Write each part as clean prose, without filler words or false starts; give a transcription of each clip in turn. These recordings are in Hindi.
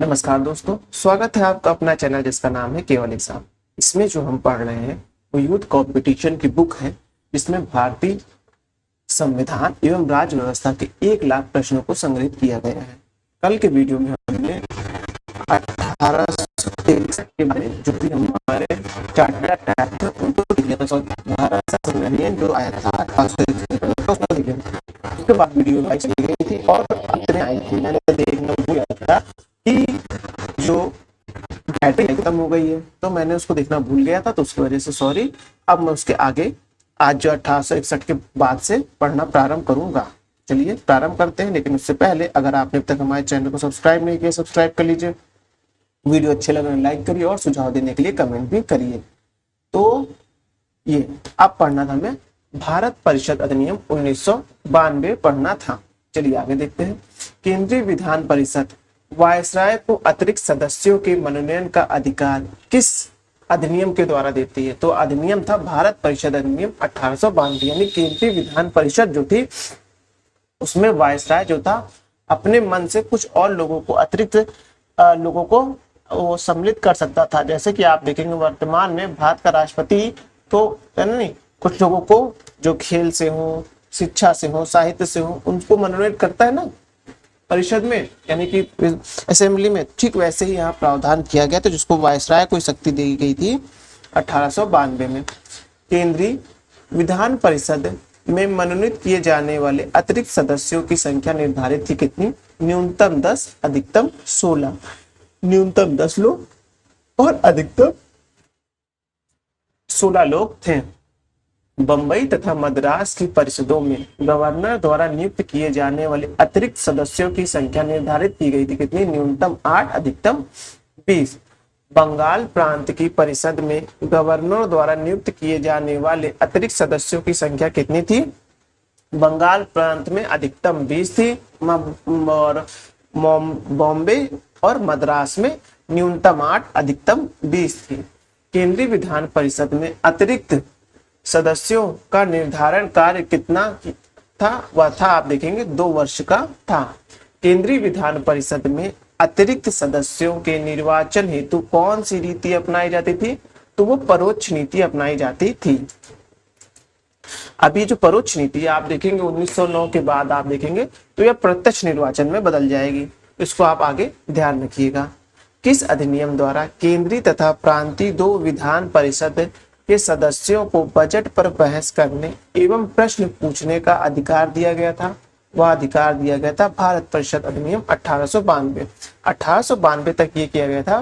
नमस्कार दोस्तों, स्वागत है आपका अपना चैनल जिसका नाम है केवल एग्जाम। इसमें जो हम पढ़ रहे हैं वो यूथ कंपटीशन की बुक है, जिसमें भारतीय संविधान एवं राज्य व्यवस्था के 1 लाख प्रश्नों को संग्रहित किया गया है। कल के वीडियो में हमने 1863 के बारे में जो भी हमारे चार्टर्ड एक्ट थे उनको लिख लिया था। भारत शासन अधिनियम जो आया था 1863 उसको लिख लिया। उसके बाद वीडियो लाइक चली गई थी और अंतरे आई थी। मैंने देखना भूल गया था कि जो बैटरी खत्म हो गई है, तो मैंने उसको देखना भूल गया था, तो उसकी वजह से सॉरी। अब मैं उसके आगे आज जो 1861 के बाद से पढ़ना प्रारंभ करूंगा। चलिए प्रारंभ करते हैं, लेकिन उससे पहले अगर आपने अब तक हमारे चैनल को सब्सक्राइब नहीं किया, सब्सक्राइब कर लीजिए। वीडियो अच्छे लगे लाइक करिए और सुझाव देने के लिए कमेंट भी करिए। तो ये अब पढ़ना था हमें भारत परिषद अधिनियम 1992 पढ़ना था। चलिए आगे देखते हैं। केंद्रीय विधान परिषद वायसराय को अतिरिक्त सदस्यों के मनोनयन का अधिकार किस अधिनियम के द्वारा देती है? तो अधिनियम था भारत परिषद अधिनियम 1892। यानी केंद्रीय विधान परिषद जो थी उसमें वायसराय जो था अपने मन से कुछ और लोगों को अतिरिक्त लोगों को वो सम्मिलित कर सकता था। जैसे कि आप देखेंगे वर्तमान में भारत का राष्ट्रपति तो है ना, नहीं कुछ लोगों को जो खेल से हो, शिक्षा से हो, साहित्य से हो, उनको मनोनीत करता है ना परिषद में, यानी कि असेंबली में। ठीक वैसे ही यहाँ प्रावधान किया गया था, जिसको वायसराय को शक्ति दी गई थी 1892 में। केंद्रीय विधान परिषद में मनोनीत किए जाने वाले अतिरिक्त सदस्यों की संख्या निर्धारित थी कितनी? न्यूनतम 10, अधिकतम 16। न्यूनतम 10 लोग और अधिकतम 16 लोग थे। बंबई तथा मद्रास की परिषदों में गवर्नर द्वारा नियुक्त किए जाने वाले अतिरिक्त सदस्यों की संख्या निर्धारित की गई थी कितनी? न्यूनतम 8, अधिकतम 20। बंगाल प्रांत की परिषद में गवर्नर द्वारा नियुक्त किए जाने वाले अतिरिक्त सदस्यों की संख्या कितनी थी? बंगाल प्रांत में अधिकतम 20 थी और बॉम्बे और मद्रास में न्यूनतम 8, अधिकतम 20 थी। केंद्रीय विधान परिषद में अतिरिक्त सदस्यों का निर्धारण कार्य कितना था? वह था, आप देखेंगे, 2 वर्ष का था। केंद्रीय विधान परिषद में अतिरिक्त सदस्यों के निर्वाचन हेतु कौन सी नीति अपनाई जाती थी? तो वो परोक्ष नीति अपनाई जाती थी। अभी जो परोक्ष नीति आप देखेंगे 1909 के बाद आप देखेंगे तो यह प्रत्यक्ष निर्वाचन में बदल जाएगी। इसको आप आगे ध्यान रखिएगा। किस अधिनियम द्वारा केंद्रीय तथा प्रांतीय 2 विधान परिषद के सदस्यों को बजट पर बहस करने एवं प्रश्न पूछने का अधिकार दिया गया था? वह अधिकार दिया गया था भारत परिषद अधिनियम 1892। 1892 तक ये किया गया था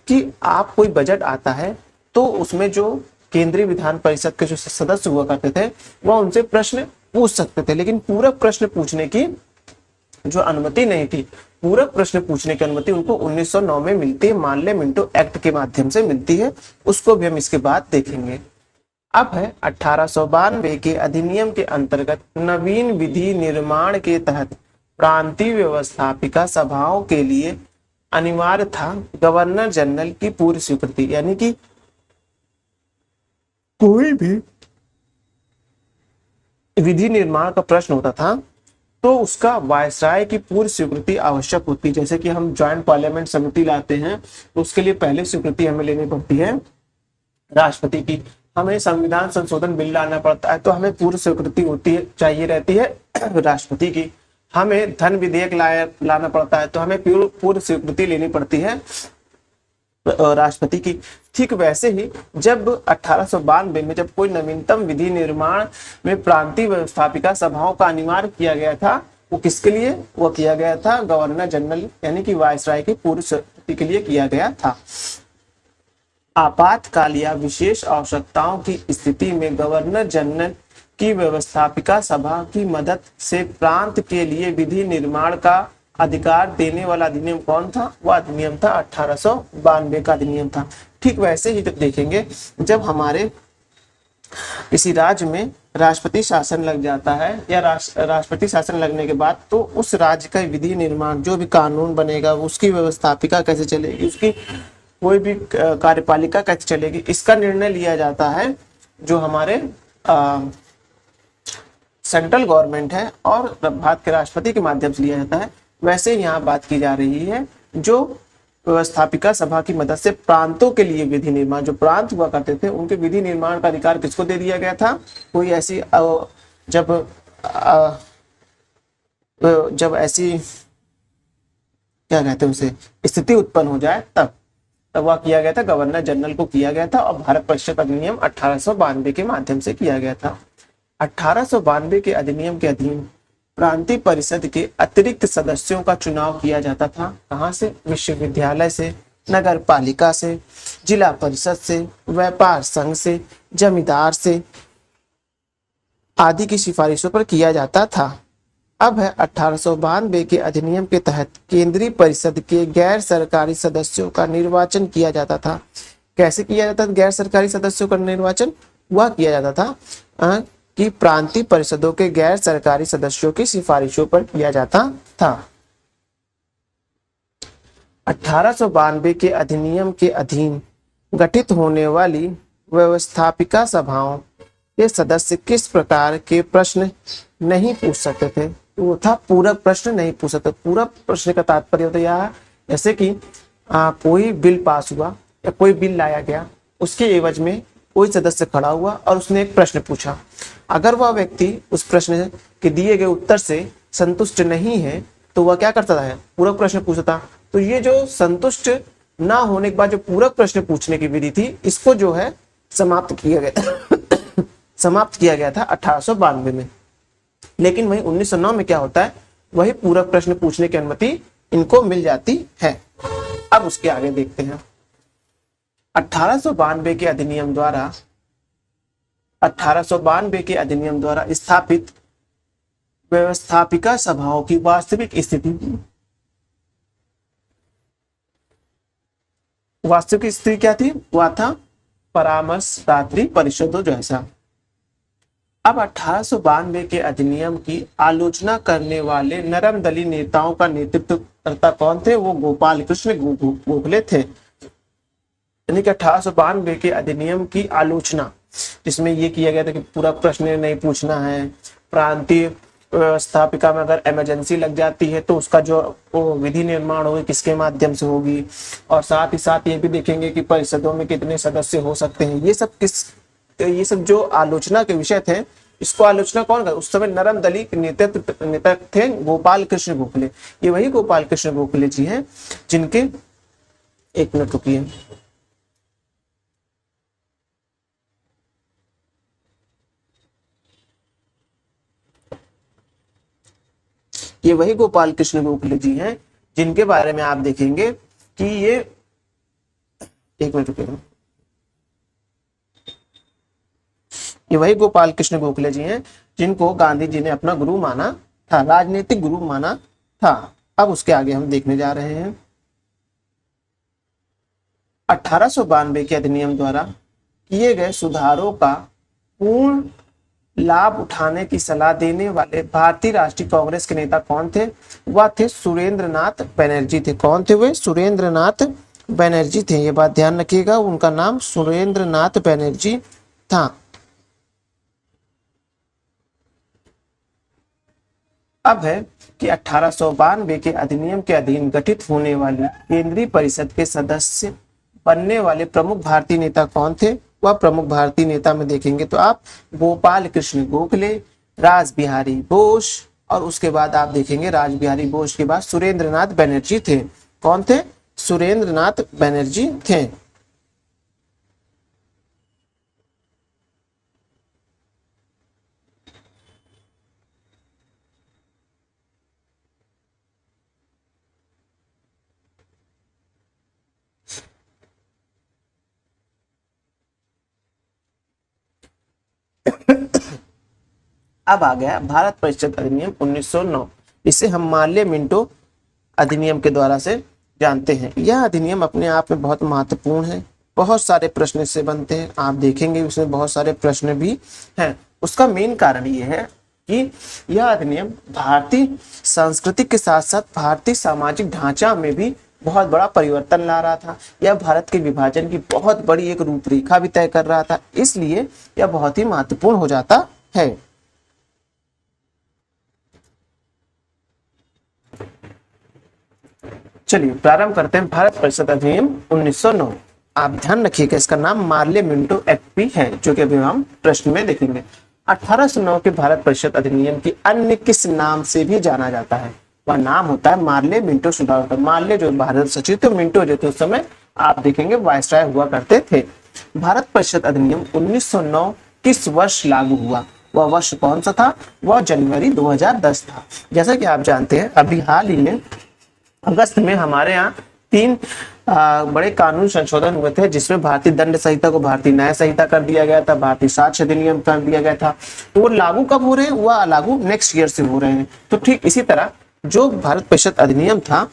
कि आप कोई बजट आता है तो उसमें जो केंद्रीय विधान परिषद के जो सदस्य हुआ करते थे वह उनसे प्रश्न पूछ सकते थे, लेकिन पूरा प्रश्न पूछने की जो अनुमति नहीं थी। पूरा प्रश्न पूछने की अनुमति उनको 1909 में मिलती है, मानले मिंटो एक्ट के माध्यम से मिलती है। उसको भी हम इसके बाद देखेंगे। अब है 1892 के अधिनियम के अंतर्गत नवीन विधि निर्माण के तहत प्रांतीय व्यवस्थापिका सभाओं के लिए अनिवार्य था गवर्नर जनरल की पूर्व स्वीकृति। यानी कि कोई भी विधि निर्माण का प्रश्न होता था तो उसका वायसराय की पूर्व स्वीकृति आवश्यक होती है। जैसे कि हम ज्वाइंट पार्लियामेंट समिति लाते हैं तो उसके लिए पहले स्वीकृति हमें लेनी पड़ती है राष्ट्रपति की। हमें संविधान संशोधन बिल लाना पड़ता है तो हमें पूर्व स्वीकृति होती है, चाहिए रहती है राष्ट्रपति की। हमें धन विधेयक लाना पड़ता है तो हमें पूर्व स्वीकृति लेनी पड़ती है राष्ट्रपति की। ठीक वैसे ही जब 1892 में जब कोई नवीनतम विधि निर्माण में प्रांतीय व्यवस्थापिका सभाओं का अनिवार्य किया गया था, वो किसके लिए? वो किया गया था गवर्नर जनरल यानी कि वायसराय की पूर्व स्वीकृति के लिए किया गया था। आपातकाल या विशेष आवश्यकताओं की स्थिति में गवर्नर जनरल की व्यवस्थापिका सभा की मदद से प्रांत के लिए विधि निर्माण का अधिकार देने वाला अधिनियम कौन था? वह अधिनियम था 1892 का अधिनियम था। ठीक वैसे ही जब देखेंगे जब हमारे किसी राज्य में राष्ट्रपति शासन लग जाता है या राष्ट्रपति शासन लगने के बाद तो उस राज्य का विधि निर्माण जो भी कानून बनेगा उसकी व्यवस्थापिका कैसे चलेगी, उसकी कोई भी कार्यपालिका कैसे चलेगी, इसका निर्णय लिया जाता है जो हमारे सेंट्रल गवर्नमेंट है और भारत के राष्ट्रपति के माध्यम से लिया जाता है। वैसे यहाँ बात की जा रही है जो व्यवस्थापिका सभा की मदद से प्रांतों के लिए विधि निर्माण, जो प्रांत हुआ करते थे उनके विधि निर्माण का अधिकार किसको दे दिया गया था? कोई ऐसी जब अ, जब ऐसी क्या कहते हैं उसे स्थिति उत्पन्न हो जाए तब वह किया गया था, गवर्नर जनरल को किया गया था, और भारत परिषद अधिनियम 1892 के माध्यम से किया गया था। 1892 के अधिनियम के अधीन प्रांतीय परिषद के अतिरिक्त सदस्यों का चुनाव किया जाता था। कहाँ से? विश्वविद्यालय से, नगर पालिका से, जिला परिषद से, व्यापार संघ से, जमींदार से आदि की सिफारिशों पर किया जाता था। अब है 1892 के अधिनियम के तहत केंद्रीय परिषद के गैर सरकारी सदस्यों का निर्वाचन किया जाता था। कैसे किया जाता था गैर सरकारी सदस्यों का निर्वाचन? वह किया जाता था कि प्रांतीय परिषदों के गैर सरकारी सदस्यों की सिफारिशों पर किया जाता था। 1892 के अधिनियम के अधीन गठित होने वाली व्यवस्थापिका सभाओं के सदस्य किस प्रकार के प्रश्न नहीं पूछ सकते थे? वो था पूरक प्रश्न नहीं पूछ सकते। पूरक प्रश्न का तात्पर्य होता है यह, जैसे कि कोई बिल पास हुआ या कोई बिल लाया गया, उसके एवज में कोई सदस्य खड़ा हुआ और उसने एक प्रश्न पूछा। अगर वह व्यक्ति उस प्रश्न के दिए गए उत्तर से संतुष्ट नहीं है तो वह क्या करता है? पूरक प्रश्न पूछता। तो ये जो संतुष्ट ना होने के बाद जो पूरक प्रश्न पूछने की विधि थी, इसको जो है समाप्त किया गया समाप्त किया गया था 1892 में। लेकिन वही 1909 में क्या होता है? वही पूरक प्रश्न पूछने की अनुमति इनको मिल जाती है। अब उसके आगे देखते हैं। 1892 के अधिनियम द्वारा स्थापित व्यवस्थापिका सभाओं की वास्तविक स्थिति क्या थी? वह था परामर्शदात्री परिषदों जैसा। अब 1892 के अधिनियम की आलोचना करने वाले नरम दली नेताओं का नेतृत्व करता कौन थे? वो गोपाल कृष्ण गोखले थे। यानी कि 1892 के अधिनियम की आलोचना, जिसमें ये किया गया था कि पूरा प्रश्न नहीं पूछना है, प्रांतीय व्यवस्थापिका में अगर इमरजेंसी लग जाती है तो उसका जो विधि निर्माण होगी किसके माध्यम से होगी, और साथ ही साथ ये भी देखेंगे कि परिषदों में कितने सदस्य हो सकते हैं। ये सब जो आलोचना के विषय थे, इसको आलोचना कौन कर? उस समय नरम दली नेता थे गोपाल कृष्ण गोखले। ये वही गोपाल कृष्ण गोखले जी हैं जिनके, एक मिनट रुकिए, ये वही गोपाल कृष्ण गोखले जी हैं जिनके बारे में आप देखेंगे कि ये, एक मिनट रुकिए, ये वही गोपाल कृष्ण गोखले जी हैं जिनको गांधी जी ने अपना गुरु माना था, राजनीतिक गुरु माना था। अब उसके आगे हम देखने जा रहे हैं। 1892 के अधिनियम द्वारा किए गए सुधारों का पूर्ण लाभ उठाने की सलाह देने वाले भारतीय राष्ट्रीय कांग्रेस के नेता कौन थे? वह थे सुरेंद्र नाथ बनर्जी थे। कौन थे वे? सुरेंद्र नाथ बनर्जी थे। ये बात ध्यान रखिएगा, उनका नाम सुरेंद्र नाथ बनर्जी था। अब है कि 1892 के अधिनियम के अधीन गठित होने वाली केंद्रीय परिषद के सदस्य बनने वाले प्रमुख भारतीय नेता कौन थे? वह प्रमुख भारतीय नेता में देखेंगे तो आप गोपाल कृष्ण गोखले, राज बिहारी बोस, और उसके बाद आप देखेंगे राज बिहारी बोस के बाद सुरेंद्र नाथ बनर्जी थे। कौन थे? सुरेंद्र नाथ बनर्जी थे। अब आ गया भारत परिषद अधिनियम 1909। इसे हम माल्य मिंटो अधिनियम के द्वारा से जानते हैं। यह अधिनियम अपने आप में बहुत महत्वपूर्ण है, बहुत सारे प्रश्न इससे बनते हैं। आप देखेंगे उसमें बहुत सारे प्रश्न भी हैं। उसका मेन कारण ये है कि यह अधिनियम भारतीय संस्कृति के साथ साथ भारतीय सामाजिक ढांचा में भी बहुत बड़ा परिवर्तन ला रहा था। यह भारत के विभाजन की बहुत बड़ी एक रूपरेखा भी तय कर रहा था, इसलिए यह बहुत ही महत्वपूर्ण हो जाता है। चलिए प्रारंभ करते हैं। भारत परिषद अधिनियम 1909, आप ध्यान रखिएगा इसका नाम मार्ले मिंटो एक्ट भी है, जो कि अभी हम प्रश्न में देखेंगे। 1809 के भारत परिषद अधिनियम की अन्य किस नाम से भी जाना जाता है? वह नाम होता है मार्ले मिंटो सुधार। मार्ले जो भारत सचिव थे, मिंटो जो थे उस समय आप देखेंगे वायसराय हुआ करते थे। भारत परिषद अधिनियम 1909 किस वर्ष लागू हुआ? वह वर्ष कौन सा था? वह जनवरी 2010 था। जैसा कि आप जानते हैं अभी हाल ही में अगस्त में हमारे यहाँ 3 बड़े कानून संशोधन हुए थे, जिसमें भारतीय दंड संहिता को भारतीय न्याय संहिता कर दिया गया था, भारतीय साक्ष्य अधिनियम कर दिया गया था। तो वो लागू कब हो रहे हैं? वह लागू नेक्स्ट ईयर से हो रहे हैं। तो ठीक इसी तरह जो भारत परिषद अधिनियम था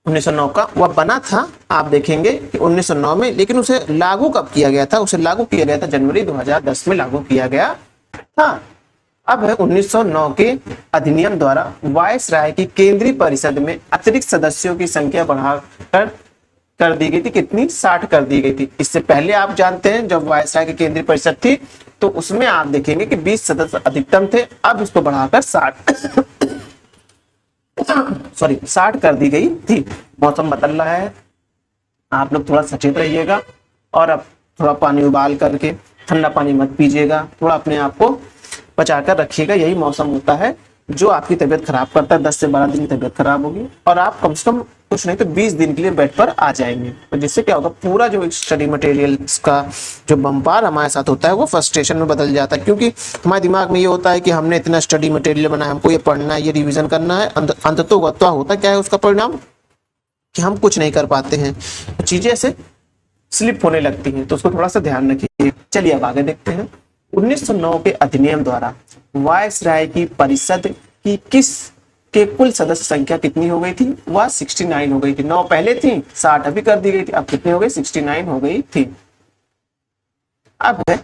1909 का, वह बना था आप देखेंगे कि 1909 में, लेकिन उसे लागू कब किया गया था? उसे लागू किया गया था जनवरी 2010 में लागू किया गया था। अब है 1909 के अधिनियम द्वारा वायसराय की केंद्रीय परिषद में अतिरिक्त सदस्यों की संख्या बढ़ाकर कर दी गई थी। कितनी? 60 कर दी गई थी। इससे पहले आप जानते हैं जब वायसराय की केंद्रीय परिषद थी तो उसमें आप देखेंगे कि 20 सदस्य अधिकतम थे, अब इसको बढ़ाकर 60 कर दी गई थी। मौसम बदल रहा है, आप लोग थोड़ा सचेत रहिएगा और अब थोड़ा पानी उबाल करके, ठंडा पानी मत पीजिएगा, थोड़ा अपने आप को बचा कर रखिएगा। यही मौसम होता है जो आपकी तबीयत खराब करता है। 10 से 12 दिन की तबीयत खराब होगी और आप कम से कम कुछ नहीं तो 20 दिन के लिए बेड पर आ जाएंगे। तो जिससे क्या होगा, पूरा जो स्टडी मटेरियल का जो बम्पार हमारे साथ होता है वो फ्रस्ट्रेशन में बदल जाता है, क्योंकि हमारे दिमाग में ये होता है कि हमने इतना स्टडी मटेरियल बनाया, हमको ये पढ़ना है, ये रिविजन करना है। अंततोगत्वा होता क्या है उसका परिणाम कि हम कुछ नहीं कर पाते हैं, चीजें ऐसे स्लिप होने लगती हैं। तो उसको थोड़ा सा ध्यान रखिए। चलिए अब आगे देखते हैं। 1909 के अधिनियम द्वारा वायसराय की परिषद की के कुल सदस्य संख्या कितनी हो गई थी? वह 69 हो गई थी। 9 पहले थी, 60 अभी कर दी गई थी, अब कितनी हो गई? 69 हो गई थी। अब है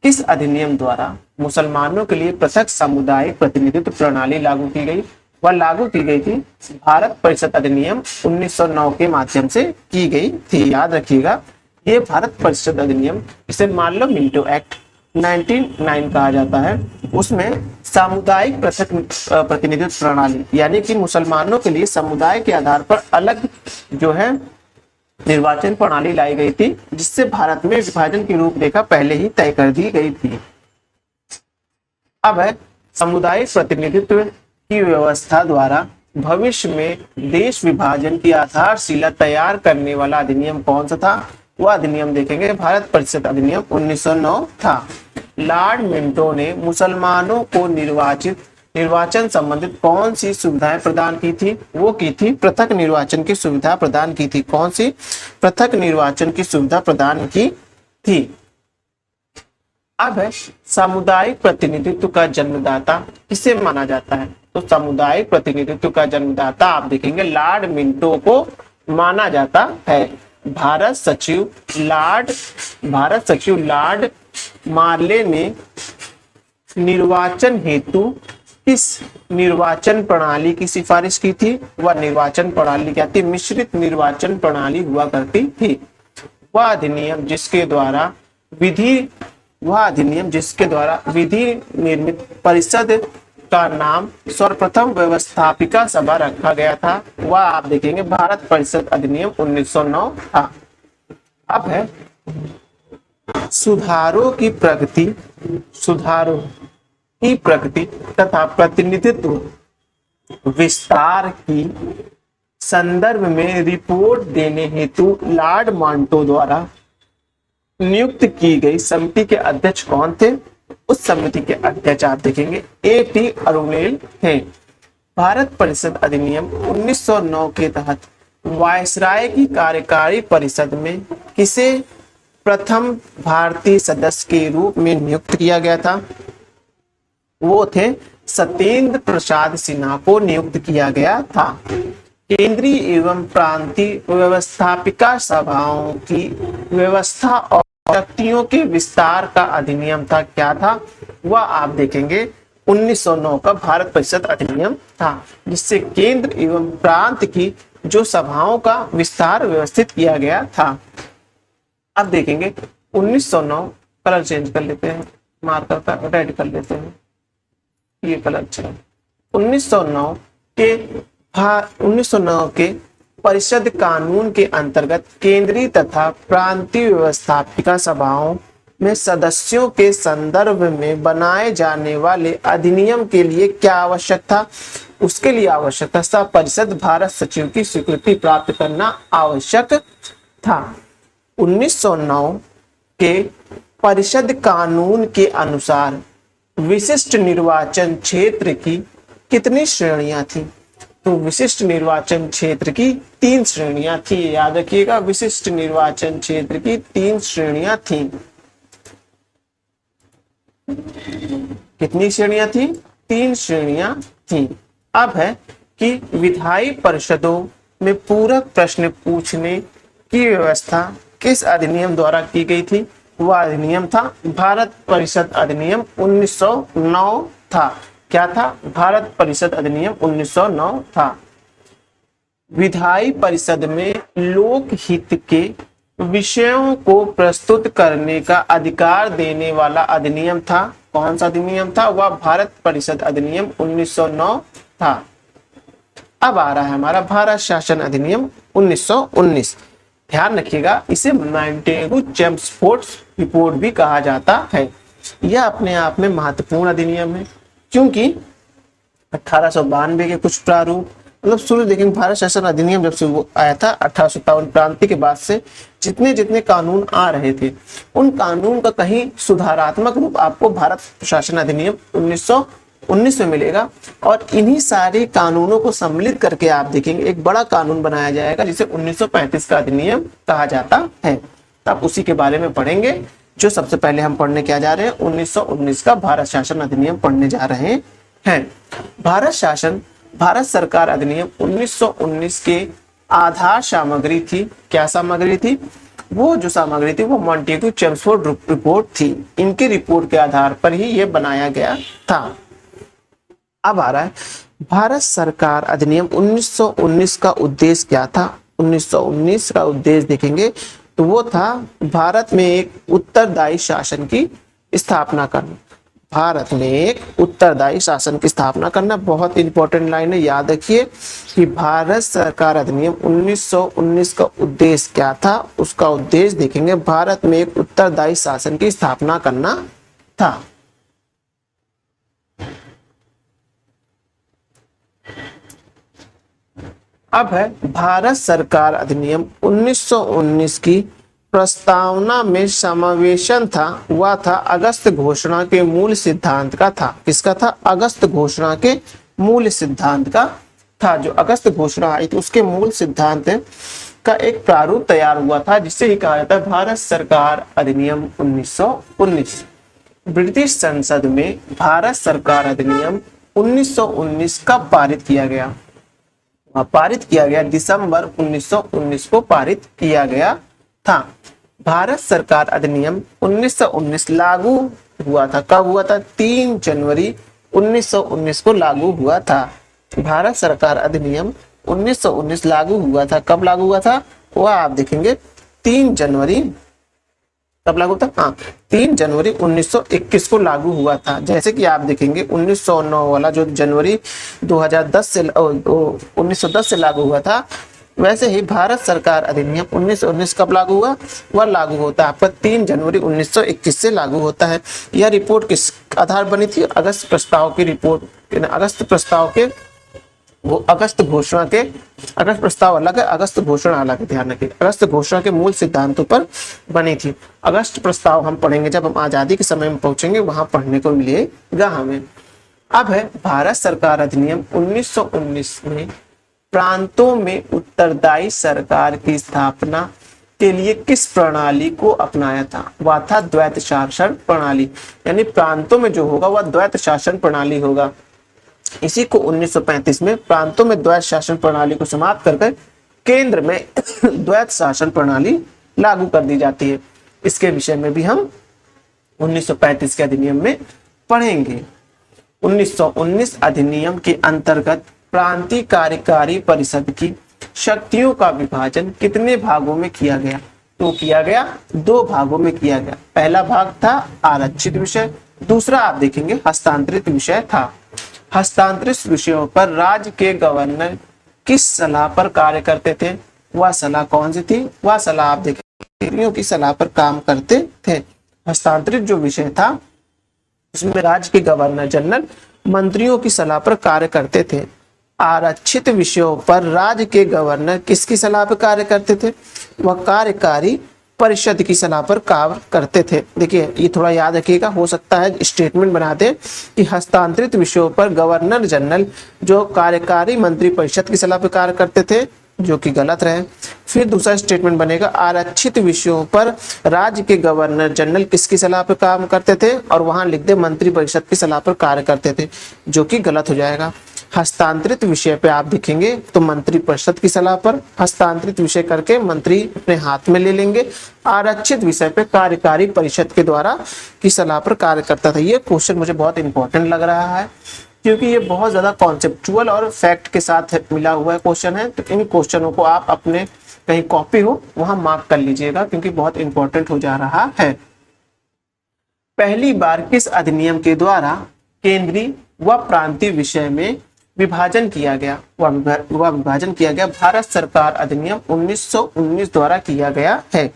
किस अधिनियम द्वारा मुसलमानों के लिए पृथक सामुदायिक प्रतिनिधित्व प्रणाली लागू की गई? वह लागू की गई थी भारत परिषद अधिनियम 1909 के माध्यम से की गई थी। याद रखिएगा ये भारत परिषद अधिनियम, इसे मार्ले मिंटो एक्ट 1909 कहा जाता है। उसमें सामुदायिक पृथक प्रतिनिधित्व प्रणाली, यानी कि मुसलमानों के लिए समुदाय के आधार पर अलग जो है निर्वाचन प्रणाली लाई गई थी, जिससे भारत में विभाजन की रूपरेखा पहले ही तय कर दी गई थी। अब है सामुदायिक प्रतिनिधित्व की व्यवस्था द्वारा भविष्य में देश विभाजन की आधारशिला तैयार करने वाला अधिनियम कौन सा था? वह अधिनियम देखेंगे भारत परिषद अधिनियम 1909 था। लॉर्ड मिंटो ने मुसलमानों को निर्वाचन संबंधित कौन सी सुविधाएं प्रदान की थी? वो की थी पृथक निर्वाचन की सुविधा प्रदान की थी। कौन सी? पृथक निर्वाचन की सुविधा प्रदान की थी। अब है सामुदायिक प्रतिनिधित्व का जन्मदाता किसे माना जाता है? तो सामुदायिक प्रतिनिधित्व का जन्मदाता आप देखेंगे लॉर्ड मिंटो को माना जाता है। भारत सचिव लॉर्ड मार्ले ने निर्वाचन हेतु किस निर्वाचन प्रणाली की सिफारिश की थी? वह निर्वाचन प्रणाली क्या थी? मिश्रित निर्वाचन प्रणाली हुआ करती थी। वह अधिनियम जिसके द्वारा विधि निर्मित परिषद का नाम सर्वप्रथम व्यवस्थापिका सभा रखा गया था, वह आप देखेंगे भारत परिषद अधिनियम 1909 था। अब है सुधारों की प्रगति तथा प्रतिनिधित्व विस्तार की संदर्भ में रिपोर्ट देने हेतु लॉर्ड मांटो द्वारा नियुक्त की गई समिति के अध्यक्ष कौन थे? उस समिति के अध्यक्ष आप देखेंगे A.T. अरुणेल थे। भारत परिषद अधिनियम 1909 के तहत वायसराय की कार्यकारी परिषद में किसे प्रथम भारतीय सदस्य के रूप में नियुक्त किया गया था? वो थे सत्येंद्र प्रसाद सिन्हा को नियुक्त किया गया था। केंद्रीय एवं प्रांतीय व्यवस्थापिका सभाओं की व्यवस्था और शक्तियों के विस्तार का अधिनियम था। क्या था? वह आप देखेंगे 1909 का भारत परिषद अधिनियम था, जिससे केंद्र एवं प्रांत की जो सभाओं का विस्तार व्यवस्थित किया गया था। अब देखेंगे 1909, कलर चेंज कर लेते हैं, मार्कर का रेड कर लेते हैं, ये कलर अच्छा है। 1909 के परिषद कानून के अंतर्गत केंद्रीय तथा प्रांतीय व्यवस्थापिका सभाओं में सदस्यों के संदर्भ में बनाए जाने वाले अधिनियम के लिए क्या आवश्यक था? उसके लिए आवश्यक था सब परिषद भारत सचिव की स्वीकृति प्राप्त करना आवश्यक था। 1909 के परिषद कानून के अनुसार विशिष्ट निर्वाचन क्षेत्र की कितनी श्रेणियां थी? तो विशिष्ट निर्वाचन क्षेत्र की 3 श्रेणियां थी। याद रखिएगा, विशिष्ट निर्वाचन क्षेत्र की 3 श्रेणियां थी। कितनी श्रेणियां थी? 3 श्रेणियां थी। अब है कि विधायी परिषदों में पूरक प्रश्न पूछने की व्यवस्था किस अधिनियम द्वारा की गई थी? वह अधिनियम था भारत परिषद अधिनियम 1909 था। क्या था? भारत परिषद अधिनियम 1909 था। विधायी परिषद में लोकहित के विषयों को प्रस्तुत करने का अधिकार देने वाला अधिनियम था। कौन सा अधिनियम था? वह भारत परिषद अधिनियम 1909 था। अब आ रहा है हमारा भारत शासन अधिनियम 1919। ध्यान रखिएगा, इसे मॉन्टेगू चेम्सफोर्ड रिपोर्ट भी कहा जाता है। यह अपने आप में महत्वपूर्ण अधिनियम है, क्योंकि 1892 के कुछ प्रारूप, मतलब शुरू देखेंगे भारत शासन अधिनियम जब से वो आया था 1857 क्रांति के बाद से जितने जितने कानून आ रहे थे, उन कानून का कहीं सुधारात्मक रूप आपको भारत शासन अधिनियम 1919 में मिलेगा। और इन्हीं सारे कानूनों को सम्मिलित करके आप देखेंगे एक बड़ा कानून बनाया जाएगा जिसे 1935 का अधिनियम कहा जाता है। तो आप उसी के बारे में पढ़ेंगे। जो सबसे पहले हम पढ़ने क्या जा रहे हैं, 1919 का भारत शासन अधिनियम पढ़ने जा रहे हैं। भारत सरकार अधिनियम 1919 के आधार सामग्री थी। क्या सामग्री थी? वो जो सामग्री थी वो मॉन्टेगू चेम्सफोर्ड रिपोर्ट थी। इनकी रिपोर्ट के आधार पर ही ये बनाया गया था। अब आ रहा है भारत सरकार अधिनियम 1919 का उद्देश्य क्या था? 1919 का उद्देश्य देखेंगे तो वो था भारत में एक उत्तरदायी शासन की स्थापना करना। भारत में एक उत्तरदायी शासन की स्थापना करना बहुत इंपॉर्टेंट लाइन है, याद रखिए कि भारत सरकार अधिनियम 1919 का उद्देश्य क्या था। उसका उद्देश्य देखेंगे भारत में एक उत्तरदायी शासन की स्थापना करना था। अब है भारत सरकार अधिनियम 1919 की प्रस्तावना में समावेशन था, वह था अगस्त घोषणा के मूल सिद्धांत का था। किसका था? अगस्त घोषणा के मूल सिद्धांत का था। जो अगस्त घोषणा आई थी उसके मूल सिद्धांत का एक प्रारूप तैयार हुआ था, जिसे ही कहा जाता है भारत सरकार अधिनियम 1919। ब्रिटिश संसद में भारत सरकार अधिनियम 1919 कब पारित किया गया? पारित किया गया दिसंबर 1919 को पारित किया गया था। भारत सरकार अधिनियम 1919 लागू हुआ था। कब हुआ था? 3 जनवरी 1919 को लागू हुआ था। भारत सरकार अधिनियम 1919 लागू हुआ था। कब लागू हुआ था? वह आप देखेंगे 3 जनवरी। कब लागू था? हाँ, 3 जनवरी 1921 को लागू हुआ था। जैसे कि आप देखेंगे 1909 वाला जो जनवरी 2010 से 1910 से लागू हुआ था, वैसे ही भारत सरकार अधिनियम 1919 कब लागू हुआ? वह लागू होता है आपका 3 जनवरी 1921 से लागू होता है। यह रिपोर्ट किस आधार बनी थी? अगस्त प्रस्ताव की रिपोर्ट। अगस्त प्रस्ताव के वो अगस्त घोषणा के, अगस्त प्रस्ताव अलग है, अगस्त घोषणा अलग है, ध्यान रखिए। अगस्त घोषणा के मूल सिद्धांतों पर बनी थी। अगस्त प्रस्ताव हम पढ़ेंगे जब हम आजादी के समय में पहुंचेंगे, वहां पढ़ने को मिलेगा हमें। अब है भारत सरकार अधिनियम 1919 में प्रांतों में उत्तरदायी सरकार की स्थापना के लिए किस प्रणाली को अपनाया था? वह था द्वैत शासन प्रणाली। यानी प्रांतों में जो होगा वह द्वैत शासन प्रणाली होगा। इसी को 1935 में प्रांतों में द्वैत शासन प्रणाली को समाप्त कर केंद्र में द्वैत शासन प्रणाली लागू कर दी जाती है। इसके विषय में भी हम 1935 के अधिनियम में पढ़ेंगे। 1919 अधिनियम के अंतर्गत प्रांतीय कार्यकारी परिषद की शक्तियों का विभाजन कितने भागों में किया गया? तो किया गया 2 भागों में किया गया। पहला भाग था आरक्षित विषय, दूसरा आप देखेंगे हस्तांतरित विषय था। हस्तांतरित विषयों पर राज्य के गवर्नर किस सलाह पर कार्य करते थे? वह सलाह कौन सी थी? वह सलाह आप देखें मंत्रियों की सलाह पर काम करते थे। हस्तांतरित जो विषय था उसमें राज्य के गवर्नर जनरल मंत्रियों की सलाह पर कार्य करते थे। आरक्षित विषयों पर राज्य के गवर्नर किसकी सलाह पर कार्य करते थे? वह कार्यकारी परिषद की सलाह पर कार्य करते थे। देखिए ये थोड़ा याद रखिएगा, हो सकता है स्टेटमेंट बना दे कि हस्तांतरित विषयों पर गवर्नर जनरल जो कार्यकारी मंत्री परिषद की सलाह पर कार्य करते थे, जो कि गलत रहे। फिर दूसरा स्टेटमेंट बनेगा आरक्षित विषयों पर राज्य के गवर्नर जनरल किसकी सलाह पर काम करते थे, और वहां लिख दे मंत्री परिषद की सलाह पर कार्य करते थे, जो कि गलत हो जाएगा। हस्तांतरित विषय पे आप देखेंगे तो मंत्री परिषद की सलाह पर हस्तांतरित विषय करके मंत्री अपने हाथ में ले लेंगे। आरक्षित विषय पे कार्यकारी परिषद के द्वारा की सलाह पर कार्य करता था। ये क्वेश्चन मुझे बहुत इंपॉर्टेंट लग रहा है क्योंकि ये बहुत ज्यादा कॉन्सेप्चुअल और फैक्ट के साथ मिला हुआ है क्वेश्चन है। तो इन क्वेश्चनों को आप अपने कहीं कॉपी हो वहां मार्क कर लीजिएगा क्योंकि बहुत इंपॉर्टेंट हो जा रहा है। पहली बार किस अधिनियम के द्वारा केंद्रीय व प्रांतीय विषय में विभाजन किया गया? वह विभाजन किया गया भारत सरकार अधिनियम 1919 द्वारा किया गया है।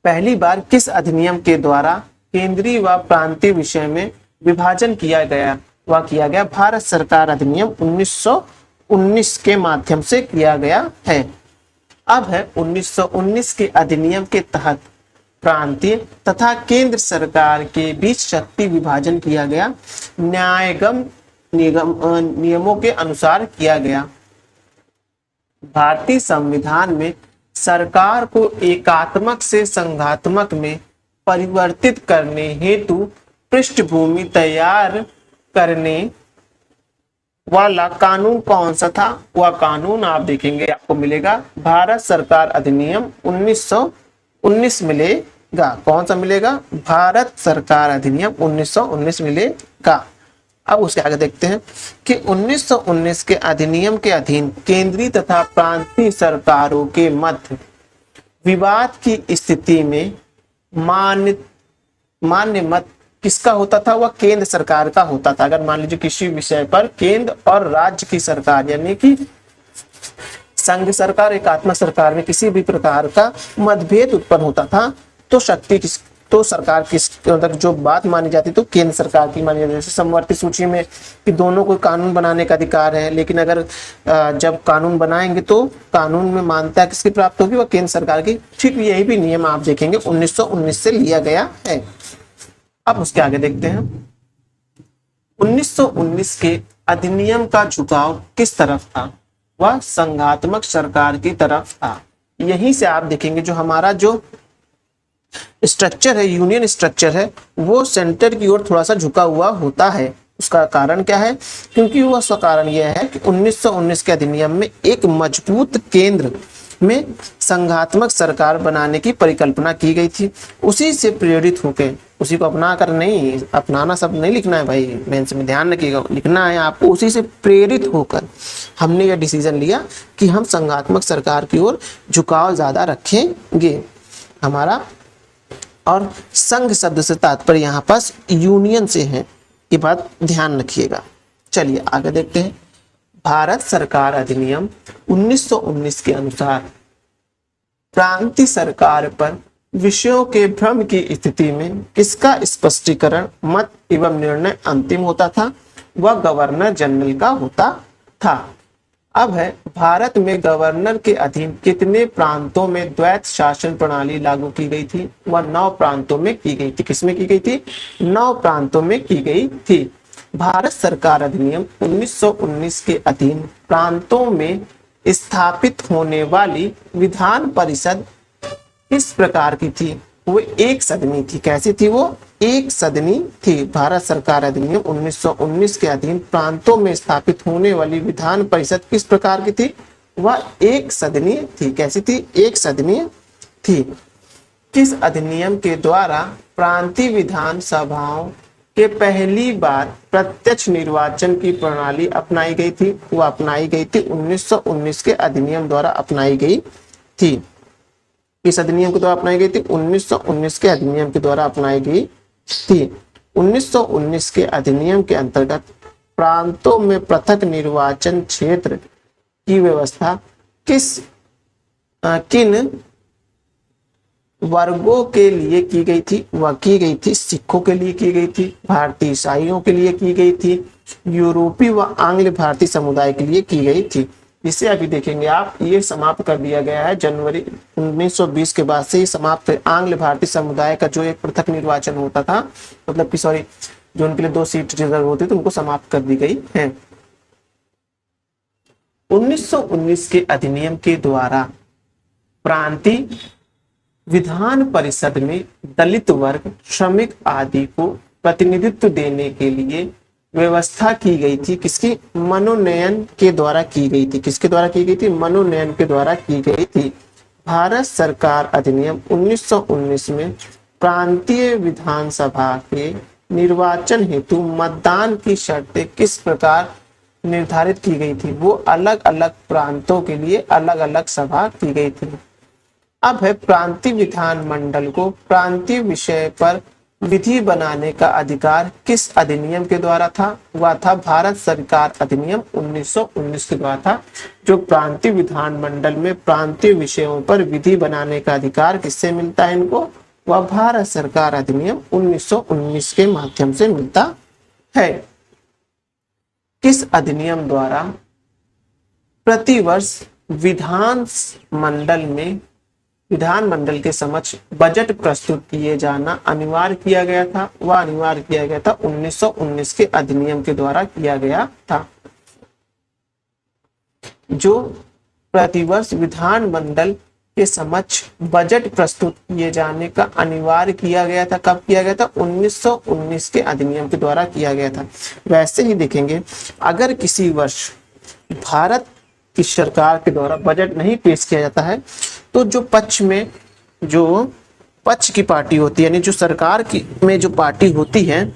पहली बार किस अधिनियम के द्वारा केंद्रीय व प्रांतीय विषय में विभाजन किया गया? वह किया गया भारत सरकार अधिनियम 1919 के माध्यम से किया गया है। अब है 1919 के अधिनियम के तहत प्रांतीय तथा केंद्र सरकार के बीच शक्ति विभाजन किया गया, न्यायगम नियमों के अनुसार किया गया। भारतीय संविधान में सरकार को एकात्मक से संघात्मक में परिवर्तित करने हेतु पृष्ठभूमि तैयार करने वाला कानून कौन सा था? वह कानून आप देखेंगे आपको मिलेगा भारत सरकार अधिनियम 1919 मिलेगा। कौन सा मिलेगा? भारत सरकार अधिनियम 1919 मिलेगा। अब उसके आगे देखते हैं कि 1919 के अधिनियम के अधीन केंद्रीय तथा प्रांतीय सरकारों के मध्य विवाद की स्थिति में मान्य मत किसका होता था? वह केंद्र सरकार का होता था। अगर मान लीजिए किसी विषय पर केंद्र और राज्य की सरकार यानी कि संघ सरकार एकात्मक सरकार में किसी भी प्रकार का मतभेद उत्पन्न होता था तो सरकार किस मतलब जो बात मानी जाती तो केंद्र सरकार की मानी जाती। जैसे समवर्ती सूची में कि दोनों को कानून बनाने का अधिकार है, लेकिन अगर जब कानून बनाएंगे तो कानून में मान्यता किसकी प्राप्त होगी? वह केंद्र सरकार की। ठीक यही भी नियम आप देखेंगे 1919 से लिया गया है। अब उसके आगे देखते हैं 1919 के अधिनियम का झुकाव किस तरफ था? वह संघात्मक सरकार की तरफ था। यहीं से आप देखेंगे जो हमारा जो स्ट्रक्चर है, यूनियन स्ट्रक्चर है, वो सेंटर की ओर थोड़ा सा झुका हुआ होता है। उसका कारण क्या है? क्योंकि वह उसका कारण यह है कि 1919 के अधिनियम में एक मजबूत केंद्र में संघात्मक सरकार बनाने की परिकल्पना की गई थी। उसी से प्रेरित होकर, उसी को अपना कर नहीं, अपनाना सब नहीं लिखना है भाई, मेंस में ध्यान रखिएगा, लिखना है आपको उसी से प्रेरित होकर हमने यह डिसीजन लिया कि हम संघात्मक सरकार की ओर झुकाव ज्यादा रखेंगे हमारा। और संघ शब्द से तात्पर्य यहाँ पास यूनियन से है, ये बात ध्यान रखिएगा। चलिए आगे देखते हैं। भारत सरकार अधिनियम 1919 के अनुसार प्रांतीय सरकार पर विषयों के भ्रम की स्थिति में किसका स्पष्टीकरण मत एवं निर्णय अंतिम होता था? वह गवर्नर जनरल का होता था। अब है भारत में गवर्नर के अधीन कितने प्रांतों में द्वैत शासन प्रणाली लागू की गई थी? वह 9 प्रांतों में की गई थी। किसमें की गई थी? 9 प्रांतों में की गई थी। भारत सरकार अधिनियम 1919 के अधीन प्रांतों में स्थापित होने वाली विधान परिषद किस प्रकार की थी? वो एक सदनी थी। कैसी थी वो? एक सदनी थी। भारत सरकार अधिनियम 1919 के अधीन प्रांतों में स्थापित होने वाली विधान परिषद किस प्रकार की थी? वह एक सदनी थी। कैसी थी? एक सदनी थी। किस अधिनियम के द्वारा प्रांतीय विधान सभाओं के पहली बार प्रत्यक्ष निर्वाचन की प्रणाली अपनाई गई थी? वह अपनाई गई थी 1919 के अधिनियम द्वारा अपनाई गई थी। किस अधिनियम के द्वारा अपनाई गई थी? 1919 के अधिनियम के द्वारा अपनाई गई थी। 1919 के अधिनियम के अंतर्गत प्रांतों में पृथक निर्वाचन क्षेत्र की व्यवस्था किन वर्गों के लिए की गई थी? वह की गई थी सिखों के लिए की गई थी, भारतीय ईसाइयों के लिए की गई थी, यूरोपीय व आंग्ल भारतीय समुदाय के लिए की गई थी। इसे अभी देखेंगे आप, ये समाप्त कर दिया गया है जनवरी 1920 के बाद से ये समाप्त है। आंग्ल भारतीय समुदाय का जो एक पृथक निर्वाचन होता था, मतलब कि सॉरी, जो उनके लिए 2 सीट रिजर्व होती थी, उनको समाप्त कर दी गई है। 1919 के अधिनियम के द्वारा प्रांतीय विधान परिषद में दलित वर्ग, श्रमिक आदि को प्रतिनिधित्व देने के लिए व्यवस्था की गई थी। किसकी? मनोनयन के द्वारा की गई थी। किसके द्वारा की गई थी? मनोनयन के द्वारा की गई थी। भारत सरकार अधिनियम 1919 में प्रांतीय विधानसभा के निर्वाचन हेतु मतदान की शर्तें किस प्रकार निर्धारित की गई थी? वो अलग अलग प्रांतों के लिए अलग अलग सभा की गई थी। अब है प्रांतीय विधानमंडल को प्रांतीय विषय पर विधि बनाने का अधिकार किस अधिनियम के द्वारा था? वह था भारत सरकार अधिनियम 1919 के द्वारा था। जो प्रांतीय विधानमंडल में प्रांतीय विषयों पर विधि बनाने का अधिकार किससे मिलता है इनको? वह भारत सरकार अधिनियम 1919 के माध्यम से मिलता है। किस अधिनियम द्वारा प्रतिवर्ष विधानमंडल के समक्ष बजट प्रस्तुत किए जाना अनिवार्य किया गया था? वह अनिवार्य किया गया था 1919 के अधिनियम के द्वारा किया गया था। जो प्रतिवर्ष विधानमंडल के समक्ष बजट प्रस्तुत किए जाने का अनिवार्य किया गया था, कब किया गया था? 1919 के अधिनियम के द्वारा किया गया था। वैसे ही देखेंगे, अगर किसी वर्ष भारत की सरकार के द्वारा बजट नहीं पेश किया जाता है, तो जो पक्ष की पार्टी होती है, यानी जो सरकार की में जो पार्टी होती है,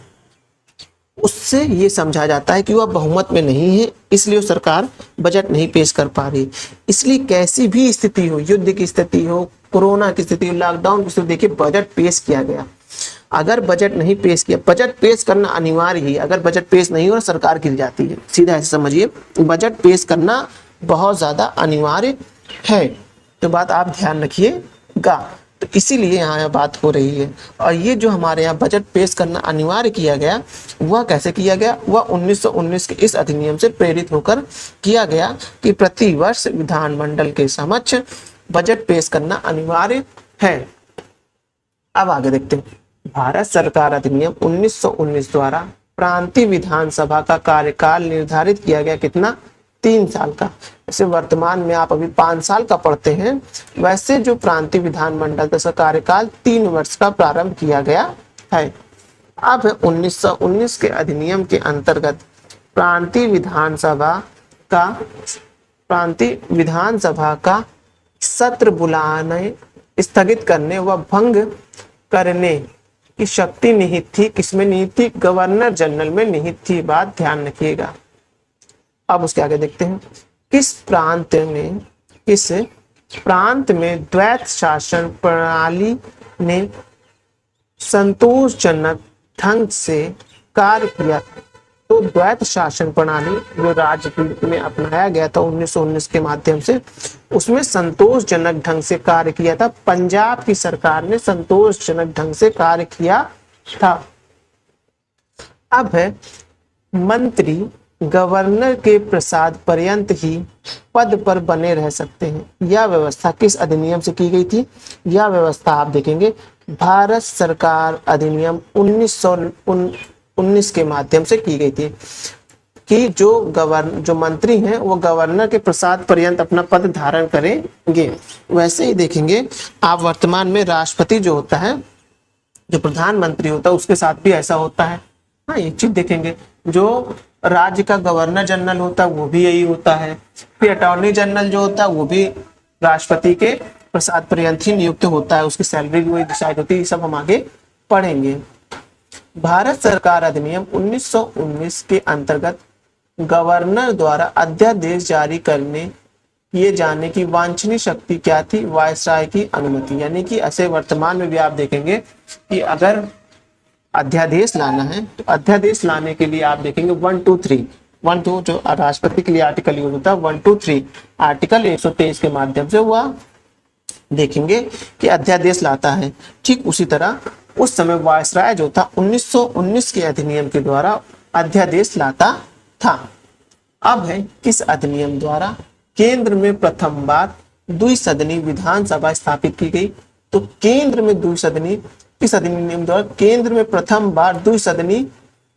उससे ये समझा जाता है कि वह बहुमत में नहीं है, इसलिए वो सरकार बजट नहीं पेश कर पा रही। इसलिए कैसी भी स्थिति हो, युद्ध की स्थिति हो, कोरोना की स्थिति हो, लॉकडाउन की स्थिति, देखिए बजट पेश किया गया। अगर बजट नहीं पेश किया, बजट पेश करना अनिवार्य ही, अगर बजट पेश नहीं हो सरकार गिर जाती है, सीधा ऐसे समझिए, बजट पेश करना बहुत ज्यादा अनिवार्य है। तो बात आप ध्यान रखिएगा। तो इसीलिए यहाँ बात हो रही है। और ये जो हमारे यहाँ बजट पेश करना अनिवार्य किया गया, वह कैसे किया गया? वह 1919 के इस अधिनियम से प्रेरित होकर किया गया कि प्रति वर्ष विधानमंडल के समक्ष बजट पेश करना अनिवार्य है। अब आगे देखते हैं। भारत सरकार अधिनियम 1919 द्वारा प्रांतीय विधानसभा का कार्यकाल निर्धारित किया गया। कितना? 3 साल का। जैसे वर्तमान में आप अभी 5 साल का पढ़ते हैं, वैसे जो प्रांतीय विधानमंडल का कार्यकाल 3 वर्ष का प्रारंभ किया गया है। अब 1919 के अधिनियम के अंतर्गत प्रांतीय विधानसभा का सत्र बुलाने, स्थगित करने व भंग करने की शक्ति निहित थी। किसमें निहित थी? गवर्नर जनरल में निहित थी। बात ध्यान रखिएगा। अब उसके आगे देखते हैं। किस प्रांत में द्वैत शासन प्रणाली ने संतोषजनक ढंग से कार्य किया? तो द्वैत शासन प्रणाली जो राजनीति में अपनाया गया था 1919 के माध्यम से, उसमें संतोषजनक ढंग से कार्य किया था। पंजाब की सरकार ने संतोषजनक ढंग से कार्य किया था। अब है मंत्री गवर्नर के प्रसाद पर्यंत ही पद पर बने रह सकते हैं। यह व्यवस्था किस अधिनियम से की गई थी? यह व्यवस्था आप देखेंगे भारत सरकार अधिनियम 1919 के माध्यम से की गई थी कि जो मंत्री हैं वो गवर्नर के प्रसाद पर्यंत अपना पद धारण करेंगे। वैसे ही देखेंगे आप वर्तमान में राष्ट्रपति जो होता है, जो प्रधानमंत्री होता है, उसके साथ भी ऐसा होता है। हाँ, एक चीज देखेंगे, जो राज्य का गवर्नर जनरल होता है वो भी यही होता है। फिर अटॉर्नी जनरल जो होता है वो भी राष्ट्रपति के प्रसाद पर्यंत ही नियुक्त होता है, उसकी सैलरी भी वही डिसाइड होती है। ये सब हम आगे पढ़ेंगे। भारत सरकार अधिनियम 1919 के अंतर्गत गवर्नर द्वारा अध्यादेश जारी किए जाने की वांछनीय शक्ति क्या थी? वायसराय की अनुमति। यानी कि ऐसे वर्तमान में भी आप देखेंगे कि अगर अध्यादेश लाना है तो अध्यादेश लाने के लिए आप देखेंगे 1 2 3 1-2 जो राष्ट्रपति के लिए आर्टिकल यूज होता है 1-3 आर्टिकल 123 के माध्यम से हुआ देखेंगे कि अध्यादेश लाता है। ठीक उसी तरह उस समय वायसराय जो था 1919 के अधिनियम के द्वारा अध्यादेश लाता था। अब है किस अधिनियम द्वारा केंद्र में प्रथम बार द्विसदनी विधानसभा स्थापित की गई। तो केंद्र में द्विसदनी किस अधिनियम द्वारा केंद्र में प्रथम बार द्विसदनी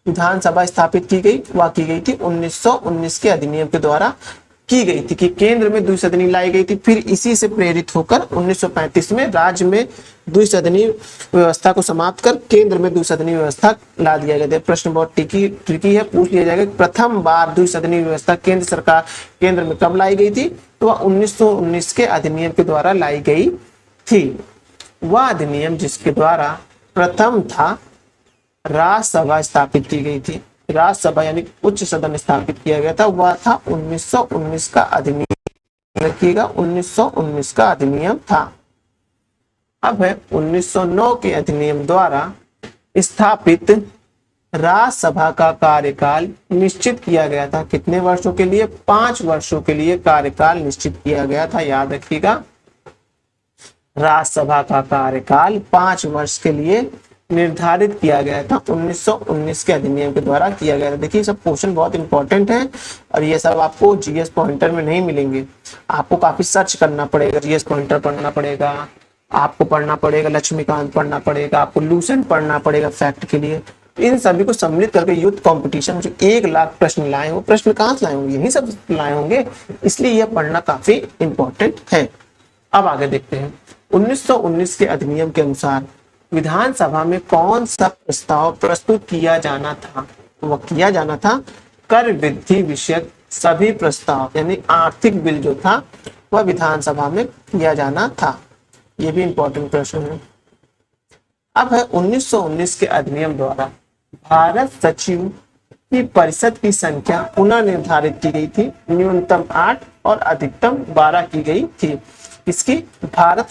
विधानसभा स्थापित की गई, वह की गई थी 1919 के अधिनियम के द्वारा की गई थी कि केंद्र में द्विसदनी लाई गई थी। फिर इसी से प्रेरित होकर 1935 में राज्य में द्विसदनी व्यवस्था को समाप्त कर केंद्र में द्विसदनी व्यवस्था ला दिया गया था। प्रश्न बहुत ट्रिकी है, पूछ लिया जाएगा प्रथम बार द्विसदनी व्यवस्था केंद्र में कब लाई गई थी। तो वह 1919 के अधिनियम के द्वारा लाई गई थी। वह अधिनियम जिसके द्वारा प्रथम था राज्यसभा स्थापित की गई थी, राज्यसभा यानी उच्च सदन स्थापित किया गया था, वह था 1919 का अधिनियम। रखिएगा 1919 का अधिनियम था। अब है 1909 के अधिनियम द्वारा स्थापित राज्यसभा का कार्यकाल निश्चित किया गया था। कितने वर्षों के लिए? 5 वर्षों के लिए कार्यकाल निश्चित किया गया था। याद रखिएगा राज्यसभा का कार्यकाल 5 वर्ष के लिए निर्धारित किया गया था, 1919 के अधिनियम के द्वारा किया गया था। देखिए सब क्वेश्चन बहुत इंपॉर्टेंट है और ये सब आपको जीएस पॉइंटर में नहीं मिलेंगे। आपको काफी सर्च करना पड़ेगा, जीएस पॉइंटर पढ़ना पड़ेगा, आपको पढ़ना पड़ेगा लक्ष्मीकांत पढ़ना पड़ेगा, आपको लूसेंट पढ़ना पड़ेगा फैक्ट के लिए। इन सभी को सम्मिलित करके युद्ध कंपटीशन जो 1 लाख प्रश्न लाए हो, प्रश्न कहाँ से लाए होंगे? यही सब लाए होंगे, इसलिए यह पढ़ना काफी इंपॉर्टेंट है। अब आगे देखते हैं 1919 के अधिनियम के अनुसार विधानसभा में कौन सा प्रस्ताव प्रस्तुत किया जाना था? वह किया जाना था कर वृद्धि विषयक सभी प्रस्ताव, यानी आर्थिक बिल जो था वह विधानसभा में किया जाना था। यह भी इंपॉर्टेंट प्रश्न है। अब है 1919 के अधिनियम द्वारा भारत सचिव की परिषद की संख्या पुनः निर्धारित की गई थी। न्यूनतम 8 और अधिकतम 12 की गई थी। इसकी भारत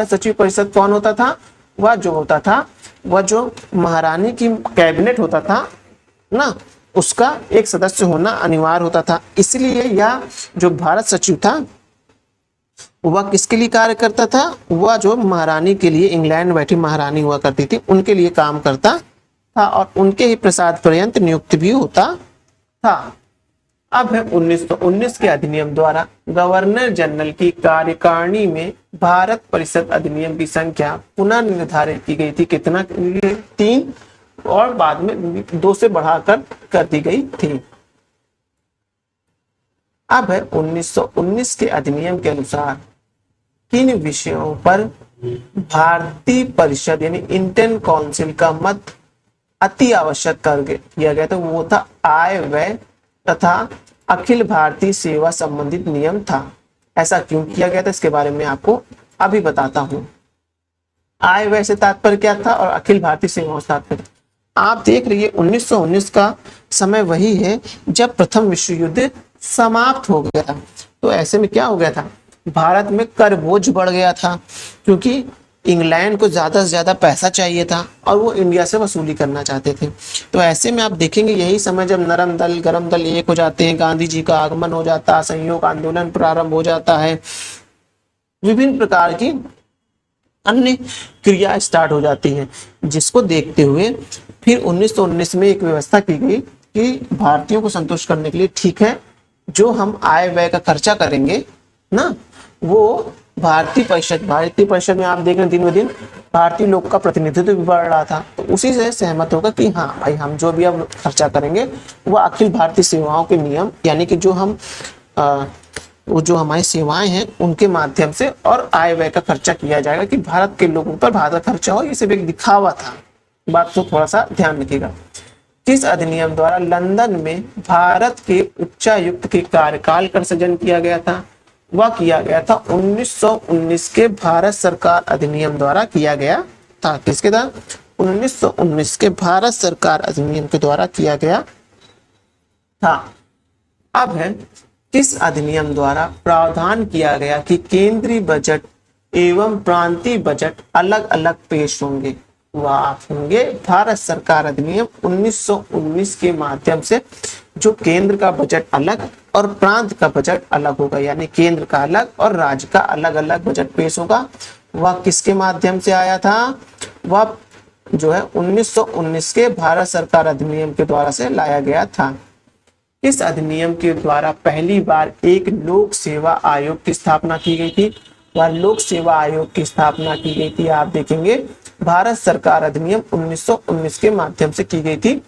सचिव परिषद कौन होता था? वह जो होता था वह जो महारानी की कैबिनेट होता था ना, उसका एक सदस्य होना अनिवार्य होता था। इसलिए यह जो भारत सचिव था वह किसके लिए कार्य करता था? वह जो महारानी के लिए, इंग्लैंड बैठी महारानी हुआ करती थी, उनके लिए काम करता था और उनके ही प्रसाद पर्यंत नियुक्त भी होता था। अब है 1919 के अधिनियम द्वारा गवर्नर जनरल की कार्यकारिणी में भारत परिषद अधिनियम की संख्या पुनः निर्धारित की गई थी। कितना? 3 और बाद में 2 से बढ़ाकर कर दी गई थी। अब है 1919 के अधिनियम के अनुसार किन विषयों पर भारतीय परिषद यानी इंडियन काउंसिल का मत अति आवश्यक कर किया गया था? वो था आय व्यय तथा अखिल भारतीय सेवा संबंधित नियम था। ऐसा क्यों किया गया था इसके बारे में आपको अभी बताता हूं। आय व्यय से तात्पर्य क्या था और अखिल भारतीय सेवाओं से तात्पर्य? आप देख रही है 1919 का समय वही है जब प्रथम विश्व युद्ध समाप्त हो गया था। तो ऐसे में क्या हो गया था? भारत में कर बोझ बढ़ गया था क्योंकि इंग्लैंड को ज्यादा से ज्यादा पैसा चाहिए था और वो इंडिया से वसूली करना चाहते थे। तो ऐसे में आप देखेंगे यही समय जब नरम दल गरम दल एक हो जाते हैं, गांधी जी का आगमन हो जाता है, असहयोग आंदोलन प्रारंभ हो जाता है, विभिन्न प्रकार की अन्य क्रिया स्टार्ट हो जाती है, जिसको देखते हुए फिर 1919 में एक व्यवस्था की गई कि भारतीयों को संतुष्ट करने के लिए ठीक है जो हम आय व्यय का खर्चा करेंगे ना, वो भारतीय परिषद में आप देख रहे हैं दिन ब दिन भारतीय लोग का प्रतिनिधित्व भी बढ़ रहा था। तो उसी से सहमत होगा कि हाँ भाई हम जो भी अब खर्चा करेंगे वह अखिल भारतीय सेवाओं के नियम यानी कि जो हम वो जो हमारी सेवाएं हैं उनके माध्यम से और आय व्यय का खर्चा किया जाएगा कि भारत के लोगों पर भारत का खर्चा हो। ये सिर्फ एक दिखावा था। बात तो थोड़ा सा ध्यान रखिएगा। किस अधिनियम द्वारा लंदन में भारत के उच्चायुक्त के कार्यकाल का सृजन किया गया था? वह किया गया था 1919 के भारत सरकार अधिनियम द्वारा किया गया था। किसके द्वारा? 1919 के भारत सरकार अधिनियम के द्वारा किया गया था। अब है किस अधिनियम द्वारा प्रावधान किया गया कि केंद्रीय बजट एवं प्रांतीय बजट अलग अलग पेश होंगे? वाफ होंगे भारत सरकार अधिनियम 1919 के माध्यम से, जो केंद्र का बजट अलग और प्रांत का बजट अलग होगा, यानी केंद्र का अलग और राज्य का अलग अलग बजट पेश होगा। वह किसके माध्यम से आया था? वह जो है 1919 के भारत सरकार अधिनियम के द्वारा से लाया गया था। इस अधिनियम के द्वारा पहली बार एक लोक सेवा आयोग की स्थापना की गई थी। वह लोक सेवा आयोग की स्थापना की गई थी, आप देखेंगे भारत सरकार अधिनियम 1919 के माध्यम से की गई थी।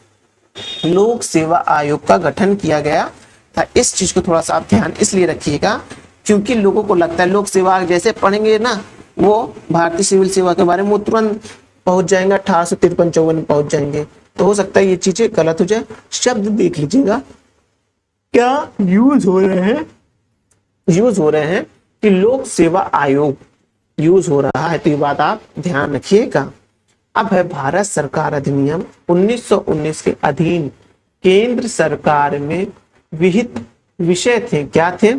लोक सेवा आयोग का गठन किया गया था। इस चीज को थोड़ा सा आप ध्यान इसलिए रखिएगा क्योंकि लोगों को लगता है लोक सेवा जैसे पढ़ेंगे ना, वो भारतीय सिविल सेवा के बारे में वो तुरंत पहुंच जाएंगे, 1853-54 में पहुंच जाएंगे। तो हो सकता है ये चीजें गलत हो जाए। शब्द देख लीजिएगा क्या यूज हो रहे हैं कि लोक सेवा आयोग यूज हो रहा है, तो ये बात आप ध्यान रखिएगा। अब है भारत सरकार अधिनियम 1919 के अधीन केंद्र सरकार में विहित विषय थे। क्या थे?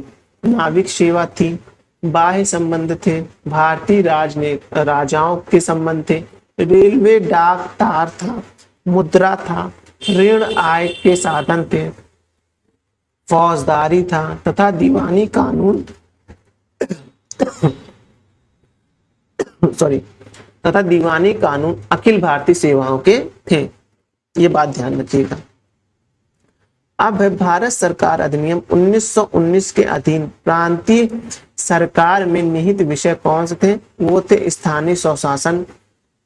नाविक सेवा थी, बाह्य संबंध थे, भारतीय राजाओं के संबंध थे, रेलवे डाक तार था, मुद्रा था, ऋण आय के साधन थे, फौजदारी था तथा दीवानी कानून तथा दीवानी कानून अखिल भारतीय सेवाओं के थे। ये बात ध्यान रखिएगा। अब है भारत सरकार अधिनियम 1919 के अधीन प्रांतीय सरकार में निहित विषय कौन से थे? वो थे स्थानीय स्वशासन,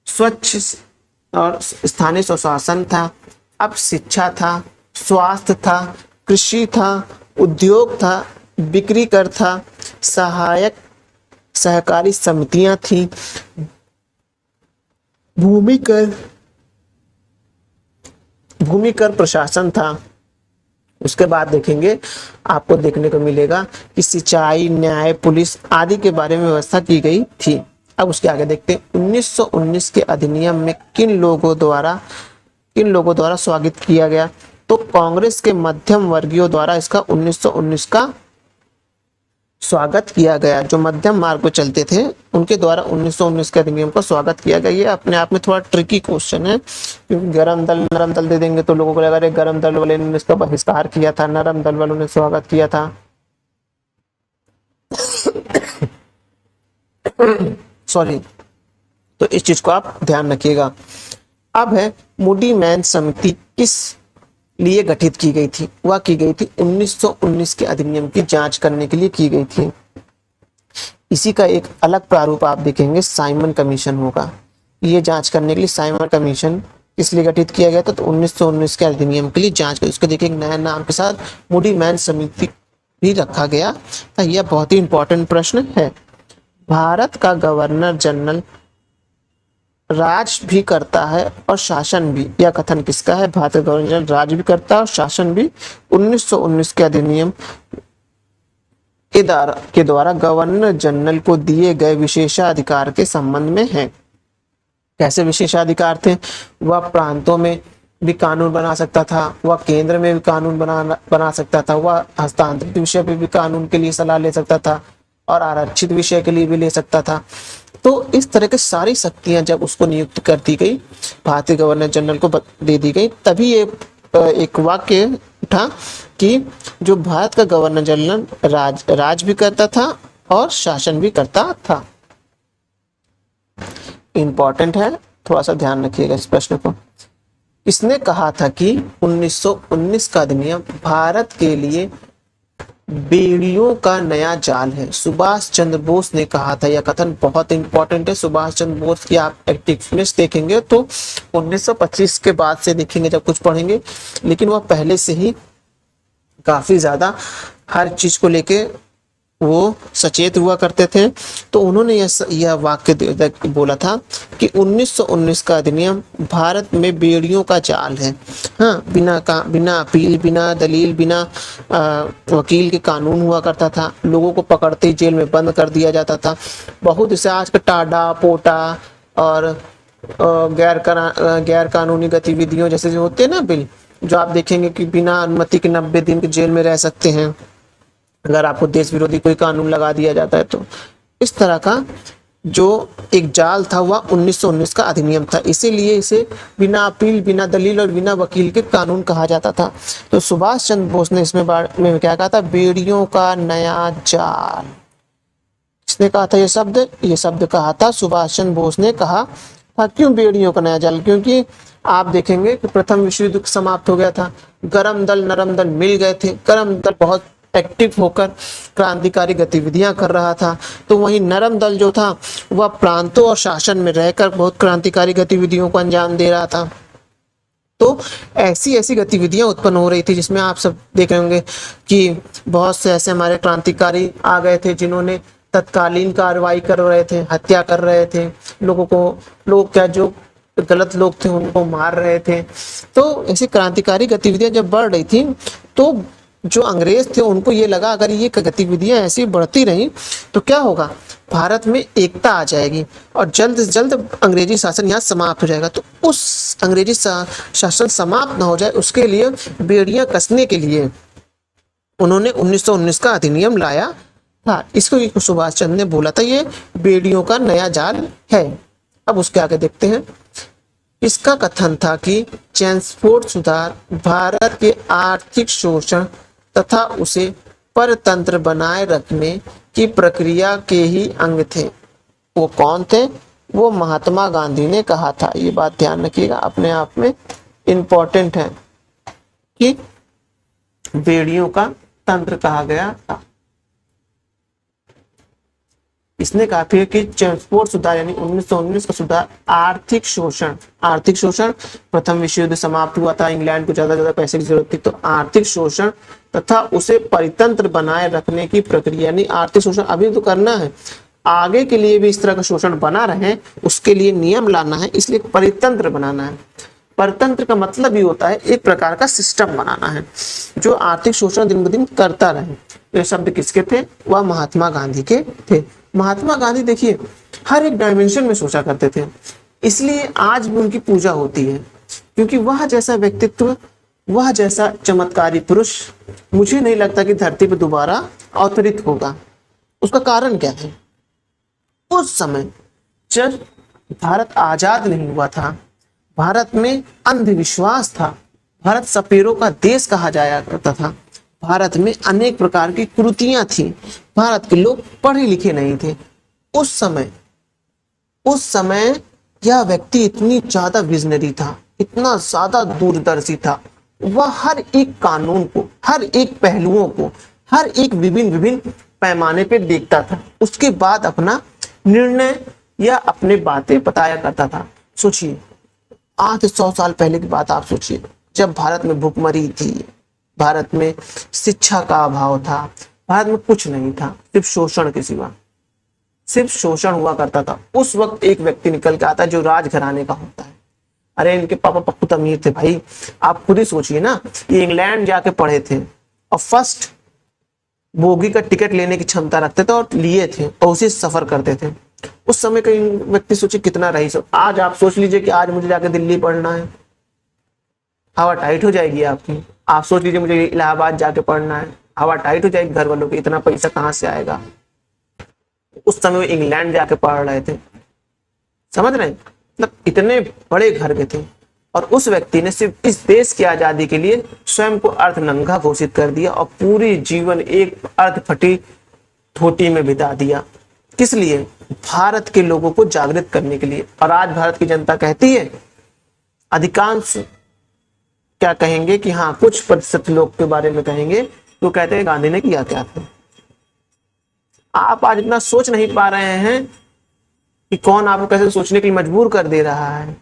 स्वच्छ और स्थानीय स्वशासन था। अब शिक्षा था, स्वास्थ्य था, कृषि था, उद्योग था, बिक्री कर था, सहायक सहकारी समितियां थी, भूमि कर प्रशासन था। उसके बाद देखेंगे आपको देखने को मिलेगा कि सिंचाई, न्याय, पुलिस आदि के बारे में व्यवस्था की गई थी। अब उसके आगे देखते हैं 1919 के अधिनियम में किन लोगों द्वारा स्वागत किया गया? तो कांग्रेस के मध्यम वर्गीयों द्वारा इसका 1919 का स्वागत किया गया। जो मध्यम मार्ग पर चलते थे उनके द्वारा 1919 के अधिनियम का स्वागत किया गया। ये अपने आप में थोड़ा ट्रिकी क्वेश्चन है क्योंकि गरम दल नरम दल दे देंगे तो लोगों को लगा गरम दल वाले ने इसका बहिष्कार किया था, नरम दल वालों ने स्वागत किया था। सॉरी, तो इस चीज को आप ध्यान रखिएगा। अब है मूडी मैन समिति किस लिए गठित की गई थी? वह की गई थी 1919 के अधिनियम की जांच करने के लिए की गई थी। इसी का एक अलग प्रारूप आप देखेंगे साइमन कमीशन होगा। ये जांच करने के लिए साइमन कमीशन किस लिए गठित किया गया था? तो 1919 के अधिनियम के लिए जांच कर उसको देखिए नया नाम के साथ मूडी मैन समिति भी रखा गया था। यह बहुत ही इंपॉर्टेंट प्रश्न है। भारत का गवर्नर जनरल राज भी करता है और शासन भी। यह कथन किसका है? भारत का गवर्नर जनरल राज भी करता है और शासन भी 1919 के अधिनियम के द्वारा गवर्नर जनरल को दिए गए विशेषाधिकार के संबंध में है। कैसे विशेषाधिकार थे? वह प्रांतों में भी कानून बना सकता था, वह केंद्र में भी कानून बना सकता था, वह हस्तांतरित विषय पे भी कानून के लिए सलाह ले सकता था और आरक्षित विषय के लिए भी ले सकता था। तो इस तरह की सारी शक्तियां जब उसको नियुक्त कर दी गई, भारतीय गवर्नर जनरल को दे दी गई, तभी ये एक वाक्य उठा कि जो भारत का गवर्नर जनरल राज भी करता था और शासन भी करता था। इंपॉर्टेंट है, थोड़ा सा ध्यान रखिएगा इस प्रश्न को। इसने कहा था कि 1919 का अधिनियम भारत के लिए बेड़ियों का नया जाल है। सुभाष चंद्र बोस ने कहा था। यह कथन बहुत इंपॉर्टेंट है। सुभाष चंद्र बोस की आप एक्टिवनेस देखेंगे तो 1925 के बाद से देखेंगे जब कुछ पढ़ेंगे, लेकिन वह पहले से ही काफी ज्यादा हर चीज को लेके वो सचेत हुआ करते थे। तो उन्होंने यह वाक्य बोला था कि 1919 का अधिनियम भारत में बेड़ियों का जाल है। हाँ, बिना अपील, बिना दलील, बिना वकील के कानून हुआ करता था। लोगों को पकड़ते ही जेल में बंद कर दिया जाता था। बहुत से आज का टाडा पोटा और गैर कानूनी गतिविधियों जैसे जो होते हैं ना बिल, जो आप देखेंगे कि बिना अनुमति के 90 दिन के जेल में रह सकते हैं अगर आपको देश विरोधी कोई कानून लगा दिया जाता है। तो इस तरह का जो एक जाल था वह 1919 का अधिनियम था, इसीलिए इसे बिना अपील, बिना दलील और बिना वकील के कानून कहा जाता था। तो सुभाष चंद्र बोस ने इसमें में क्या कहा था, बेड़ियों का नया जाल। किसने कहा था ये शब्द कहा था सुभाष चंद्र बोस ने कहा था। क्यों बेड़ियों का नया जाल? क्योंकि आप देखेंगे कि प्रथम विश्व युद्ध समाप्त हो गया था, गर्म दल नरम दल मिल गए थे। गर्म दल बहुत एक्टिव होकर क्रांतिकारी गतिविधियां कर रहा था, तो वहीं नरम दल जो था वह प्रांतों और शासन में रहकर बहुत क्रांतिकारी गतिविधियों को अंजाम दे रहा था। तो ऐसी ऐसी गतिविधियां उत्पन्न हो रही थी जिसमें आप सब देख रहे होंगे कि बहुत से ऐसे हमारे क्रांतिकारी आ गए थे जिन्होंने तत्कालीन कार्रवाई कर रहे थे, हत्या कर रहे थे लोगों को, लोग क्या जो गलत लोग थे उनको मार रहे थे। तो ऐसी क्रांतिकारी गतिविधियां जब बढ़ रही थी तो जो अंग्रेज थे उनको ये लगा अगर ये गतिविधियां ऐसी बढ़ती रही तो क्या होगा, भारत में एकता आ जाएगी और जल्द से जल्द अंग्रेजी शासन यहाँ समाप्त हो जाएगा। तो उस अंग्रेजी शासन समाप्त ना हो जाए उसके लिए बेड़ियां कसने के लिए उन्होंने 1919 का अधिनियम लाया था। इसको सुभाष चंद्र ने बोला था ये बेड़ियों का नया जाल है। अब उसके आगे देखते हैं। इसका कथन था कि ट्रांसपोर्ट सुधार भारत के आर्थिक शोषण तथा उसे परतंत्र बनाए रखने की प्रक्रिया के ही अंग थे। वो कौन थे? वो महात्मा गांधी ने कहा था। ये बात ध्यान रखिएगा, अपने आप में इंपॉर्टेंट है कि बेड़ियों का तंत्र कहा गया था। इसने कहा फिर कि ट्रांसपोर्ट सुधार यानी 1919 का सुधार आर्थिक शोषण प्रथम विश्व युद्ध समाप्त हुआ था, इंग्लैंड को ज्यादा पैसे की जरूरत थी, तो आर्थिक शोषण तथा उसे परितंत्र बनाए रखने की प्रक्रिया, यानी आर्थिक शोषण अभी तो करना है, आगे के लिए भी इस तरह का शोषण बना रहे उसके लिए नियम लाना है, इसलिए परितंत्र बनाना है। परतंत्र का मतलब ही होता है एक प्रकार का सिस्टम बनाना है जो आर्थिक शोषण दिन ब दिन करता रहे। ये शब्द किसके थे? वह महात्मा गांधी के थे। महात्मा गांधी देखिए हर एक डायमेंशन में सोचा करते थे, इसलिए आज भी उनकी पूजा होती है, क्योंकि वह जैसा व्यक्तित्व, वह जैसा चमत्कारी पुरुष मुझे नहीं लगता कि धरती पर दोबारा अवतरित होगा। उसका कारण क्या है? उस समय जब भारत आजाद नहीं हुआ था, भारत में अंधविश्वास था, भारत सपेरों का देश कहा जाया करता था, भारत में अनेक प्रकार की कुरीतियां थी, भारत के लोग पढ़े लिखे नहीं थे। उस समय यह व्यक्ति इतनी ज्यादा विजनरी था, इतना ज्यादा दूरदर्शी था, वह हर एक कानून को, हर एक पहलुओं को, हर एक विभिन्न पैमाने पे देखता था, उसके बाद अपना निर्णय या अपने बातें बताया करता था। सोचिए आज 100 साल पहले की बात आप सोचिए, जब भारत में भूखमरी थी, भारत में शिक्षा का अभाव था, भारत में कुछ नहीं था, सिर्फ शोषण के सिवा सिर्फ शोषण हुआ करता था। उस वक्त एक व्यक्ति निकल के आता जो राजघराने का होता है। अरे इनके पापा बहुत अमीर थे भाई, आप खुद ही सोचिए ना, ये इंग्लैंड जाके पढ़े थे और फर्स्ट बोगी का टिकट लेने की क्षमता रखते थे और लिए थे और उसी सफर करते थे। उस समय का व्यक्ति सोचिए कितना रईस। आज आप सोच लीजिए कि आज मुझे जाके दिल्ली पढ़ना है, हवा टाइट हो जाएगी आपकी। आप सोच लीजिए मुझे इलाहाबाद जाके पढ़ना है, हवा टाइट हो जाएगी घर वालों की, इतना पैसा कहाँ से आएगा। उस समय वो इंग्लैंड जाके पढ़ रहे थे, समझ रहे हैं, मतलब इतने बड़े घर के थे। और उस व्यक्ति ने सिर्फ इस देश की आजादी के लिए स्वयं को अर्धनंगा घोषित कर दिया और पूरी जीवन एक अर्ध फटी धोती में बिता दिया। किस लिए? भारत के लोगों को जागृत करने के लिए। और आज भारत की जनता कहती है, अधिकांश क्या कहेंगे कि हाँ कुछ प्रतिशत लोग के बारे में कहेंगे तो कहते हैं गांधी ने किया क्या था। आप आज इतना सोच नहीं पा रहे हैं कि कौन आपको कैसे सोचने के लिए मजबूर कर दे रहा है।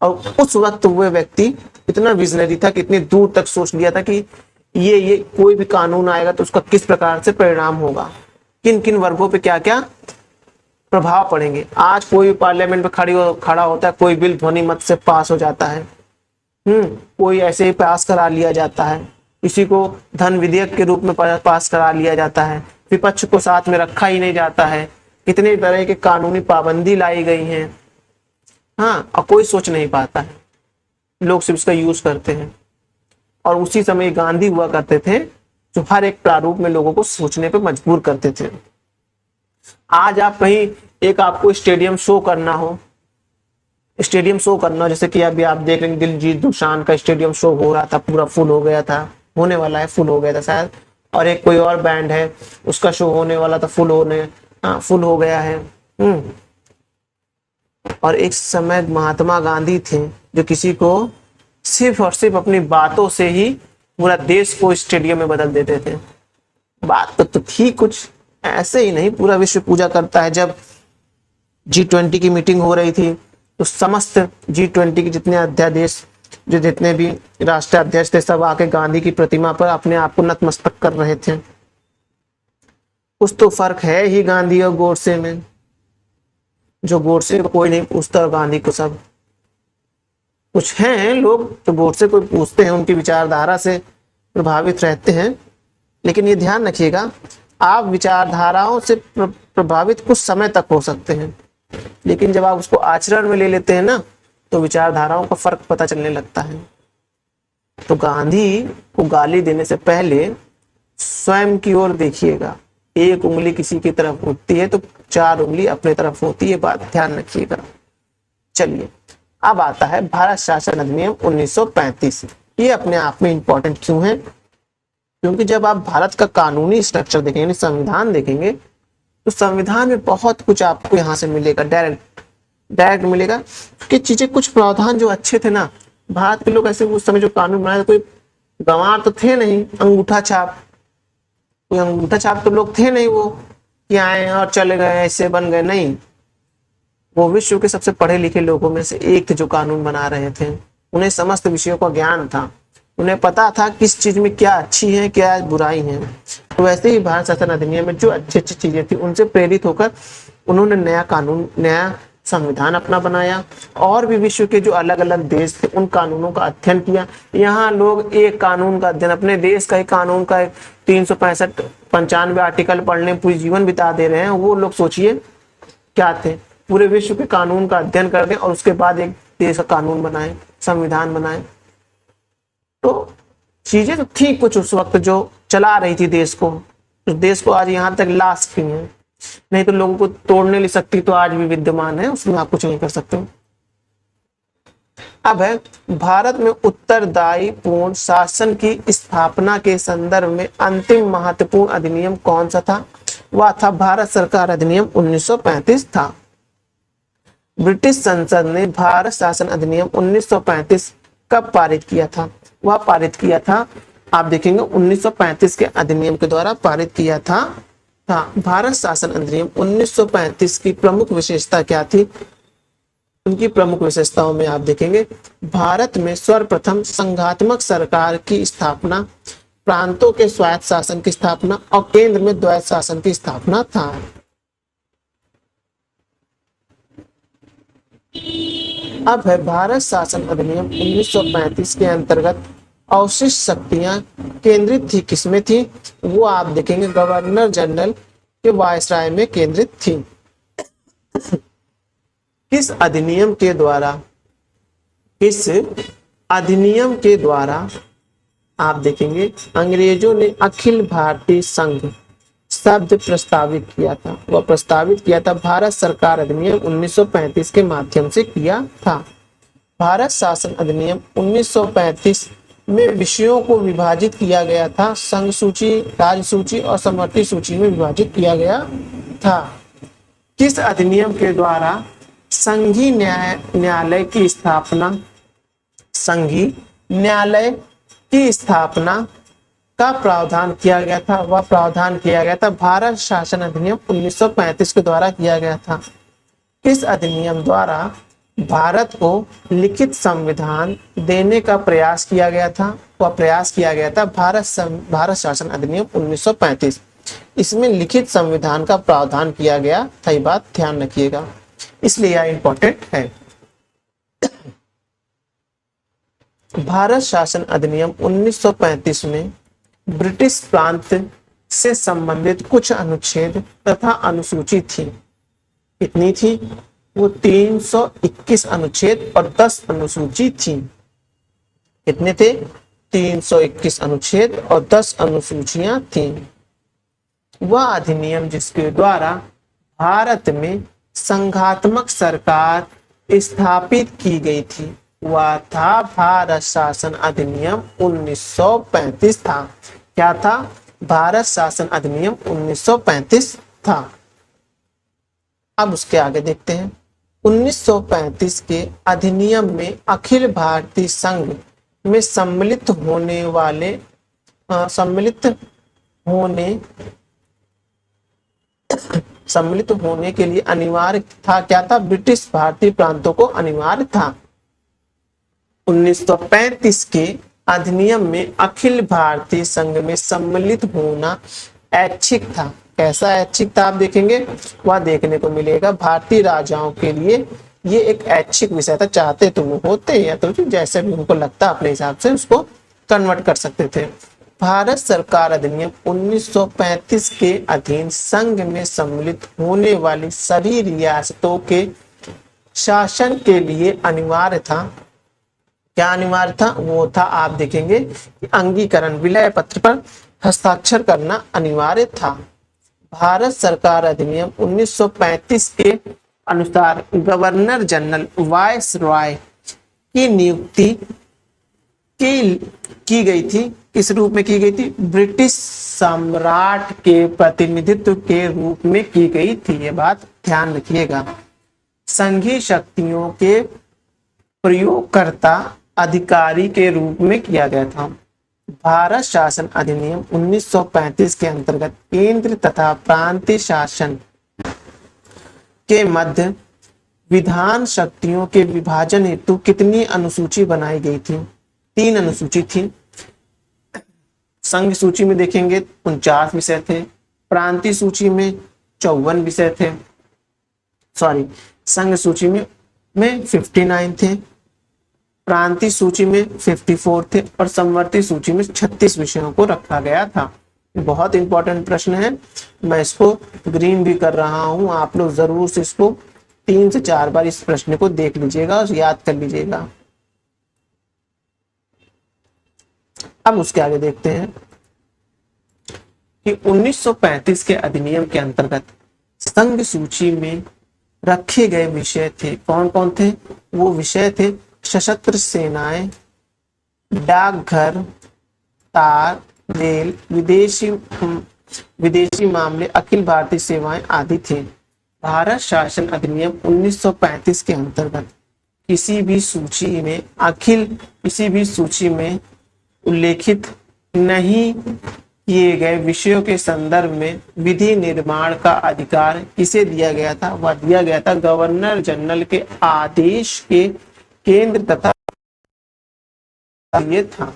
और उस वक्त वो व्यक्ति इतना विजनरी था कि इतने दूर तक सोच लिया था कि ये कोई भी कानून आएगा तो उसका किस प्रकार से परिणाम होगा, किन किन वर्गों पे क्या क्या प्रभाव पड़ेंगे। आज कोई भी पार्लियामेंट में खड़ा होता है, कोई बिल ध्वनि मत से पास हो जाता है, कोई ऐसे ही पास करा लिया जाता है, किसी को धन विधेयक के रूप में पास करा लिया जाता है, विपक्ष को साथ में रखा ही नहीं जाता है। कितने तरह के कानूनी पाबंदी लाई गई हैं, हाँ, और कोई सोच नहीं पाता है, लोग सिर्फ इसका यूज करते हैं। और उसी समय गांधी हुआ करते थे जो हर एक प्रारूप में लोगों को सोचने पे मजबूर करते थे। आज आप कहीं एक आपको स्टेडियम शो करना हो, स्टेडियम शो करना, जैसे कि अभी आप देख रहे हैं दिलजीत दोसांझ का स्टेडियम शो हो रहा था, पूरा फुल हो गया था, होने वाला है, फुल हो गया था शायद। और एक कोई और बैंड है उसका शो होने वाला था, फुल हो गया है। और एक समय महात्मा गांधी थे जो किसी को सिर्फ और सिर्फ अपनी बातों से ही पूरा देश को स्टेडियम में बदल देते थे। बात तो थी कुछ ऐसे ही नहीं, पूरा विश्व पूजा करता है। जब G20 की मीटिंग हो रही थी तो समस्त G20 के जितने अध्यादेश, जो जितने भी राष्ट्रीय अध्यक्ष थे, सब आके गांधी की प्रतिमा पर अपने आप को नतमस्तक कर रहे थे। कुछ तो फर्क है ही गांधी और गोडसे में, जो गोडसे को कोई नहीं पूछता और गांधी को सब। कुछ हैं लोग जो गोडसे को पूछते हैं, उनकी विचारधारा से प्रभावित रहते हैं, लेकिन ये ध्यान रखिएगा, आप विचारधाराओं से प्रभावित कुछ समय तक हो सकते हैं, लेकिन जब आप उसको आचरण में ले लेते हैं ना, तो विचारधाराओं का फर्क पता चलने लगता है। तो गांधी को गाली देने से पहले स्वयं की ओर देखिएगा। एक उंगली किसी की तरफ उठती है तो 4 उंगली अपने तरफ होती है, बात ध्यान रखिएगा। चलिए, अब आता है भारत शासन अधिनियम 1935। ये अपने आप में इंपॉर्टेंट क्यों है? क्योंकि जब आप भारत का कानूनी स्ट्रक्चर देखेंगे, संविधान देखेंगे, तो संविधान में बहुत कुछ आपको यहाँ से मिलेगा, डायरेक्ट मिलेगा। कि चीजें, कुछ प्रावधान जो अच्छे थे ना, भारत के लोग ऐसे उस समय जो कानून बनाए, कोई गंवार तो थे नहीं, अंगूठा छाप, कोई अंगूठा छाप तो लोग थे नहीं वो कि आए और चले गए ऐसे बन गए, नहीं। वो विश्व के सबसे पढ़े लिखे लोगों में से एक थे जो कानून बना रहे थे। उन्हें समस्त विषयों का ज्ञान था, उन्हें पता था किस चीज में क्या अच्छी है क्या बुराई है। तो वैसे ही भारत शासन अधिनियम में जो अच्छी अच्छी चीजें थी, उनसे प्रेरित होकर उन्होंने नया कानून, नया संविधान अपना बनाया, और भी विश्व के जो अलग अलग देश थे उन कानूनों का अध्ययन किया। यहाँ लोग एक कानून का अध्ययन, अपने देश का ही कानून का 365-95 आर्टिकल पढ़ने पूरी जीवन बिता दे रहे हैं। वो लोग सोचिए क्या थे, पूरे विश्व के कानून का अध्ययन कर दें और उसके बाद एक देश का कानून बनाए, संविधान बनाए। तो चीजें तो थी कुछ उस वक्त जो चला रही थी देश को, उस देश को आज यहाँ तक लास्ट की है। नहीं तो लोगों को तोड़ने की शक्ति तो आज भी विद्यमान है, उसमें आप कुछ नहीं कर सकते। अब है भारत में उत्तरदायी पूर्ण शासन की स्थापना के संदर्भ में अंतिम महत्वपूर्ण अधिनियम कौन सा था? वह था भारत सरकार अधिनियम 1935 था। ब्रिटिश संसद ने भारत शासन अधिनियम 1935 कब पारित किया था? वह पारित किया था, आप देखेंगे 1935 के अधिनियम के द्वारा पारित किया था। भारत शासन अधिनियम 1935 की प्रमुख विशेषता क्या थी? उनकी प्रमुख विशेषताओं में आप देखेंगे, भारत में सर्वप्रथम संघात्मक सरकार की स्थापना, प्रांतों के स्वायत्त शासन की स्थापना और केंद्र में द्वैत शासन की स्थापना था। अब है भारत शासन अधिनियम 1935 के अंतर्गत अवशिष्ट शक्तियां केंद्रित थी, किसमें थी? वो आप देखेंगे गवर्नर जनरल के वायसराय में केंद्रित थी। किस अधिनियम के द्वारा आप देखेंगे अंग्रेजों ने अखिल भारतीय संघ शब्द प्रस्तावित किया था? वह प्रस्तावित किया था भारत सरकार अधिनियम 1935 के माध्यम से किया था। भारत शासन अधिनियम 1935 में विषयों को विभाजित किया गया था, संघ सूची, राज्य सूची और समवर्ती सूची में विभाजित किया गया था। किस अधिनियम के द्वारा संघीय न्यायालय की स्थापना का प्रावधान किया गया था? वह प्रावधान किया गया था भारत शासन अधिनियम 1935 के द्वारा किया गया था। किस अधिनियम द्वारा भारत को लिखित संविधान देने का प्रयास किया गया था? वह प्रयास किया गया था भारत शासन अधिनियम 1935। इसमें लिखित संविधान का प्रावधान किया गया था, ये बात ध्यान रखिएगा, इसलिए यह इंपॉर्टेंट है। भारत शासन अधिनियम 1935 में ब्रिटिश प्रांत से संबंधित कुछ अनुच्छेद तथा अनुसूची थी। कितनी थी? वो 321 अनुच्छेद और 10 अनुसूची थी। कितने थे? 321 अनुच्छेद और 10 अनुसूचियां थी। वह अधिनियम जिसके द्वारा भारत में संघात्मक सरकार स्थापित की गई थी वह था भारत शासन अधिनियम 1935 था। क्या था? भारत शासन अधिनियम 1935 था। अब उसके आगे देखते हैं। 1935 के अधिनियम में अखिल भारतीय संघ में सम्मिलित होने के लिए अनिवार्य था। क्या था? ब्रिटिश भारतीय प्रांतों को अनिवार्य था। 1935 के अधिनियम में अखिल भारतीय संघ में सम्मिलित होना ऐच्छिक था। कैसा ऐच्छिक था आप देखेंगे, वह देखने को मिलेगा। भारतीय राजाओं के लिए ये एक ऐच्छिक विषय था, चाहते तो वो होते या तो जैसे भी उनको लगता अपने हिसाब से उसको कन्वर्ट कर सकते थे। भारत सरकार अधिनियम 1935 के अधीन संघ में सम्मिलित होने वाली सभी रियासतों के शासन के लिए अनिवार्य था। क्या अनिवार्य था? वो था, आप देखेंगे कि अंगीकरण विलय पत्र पर हस्ताक्षर करना अनिवार्य था। भारत सरकार अधिनियम 1935 के अनुसार गवर्नर जनरल वाइस रॉय की नियुक्ति की गई थी। किस रूप में की गई थी? ब्रिटिश सम्राट के प्रतिनिधित्व के रूप में की गई थी। ये बात ध्यान रखिएगा। संघीय शक्तियों के प्रयोगकर्ता अधिकारी के रूप में किया गया था। भारत शासन अधिनियम 1935 के अंतर्गत केंद्र तथा प्रांतीय शासन के मध्य विधान शक्तियों के विभाजन हेतु कितनी अनुसूची बनाई गई थी? 3 अनुसूची थी। संघ सूची में देखेंगे 49 विषय थे, प्रांतीय सूची में 54 विषय थे, संघ सूची में 59 थे, प्रांतीय सूची में 54 थे और समवर्ती सूची में 36 विषयों को रखा गया था। बहुत इंपॉर्टेंट प्रश्न है, मैं इसको ग्रीन भी कर रहा हूं। आप लोग जरूर से इसको 3 से 4 बार इस प्रश्न को देख लीजिएगा और याद कर लीजिएगा। अब उसके आगे देखते हैं कि 1935 के अधिनियम के अंतर्गत संघ सूची में रखे गए विषय थे। कौन कौन थे? वो विषय थे सशस्त्र सेनाएं, डाकघर, तार, रेल, विदेशी मामले, अखिल भारतीय सेवाएं आदि थे। भारत शासन अधिनियम 1935 के अंतर्गत किसी भी सूची में उल्लेखित नहीं किए गए विषयों के संदर्भ में विधि निर्माण का अधिकार किसे दिया गया था? वह दिया गया था गवर्नर जनरल के आदेश के केंद्र तथा ये था।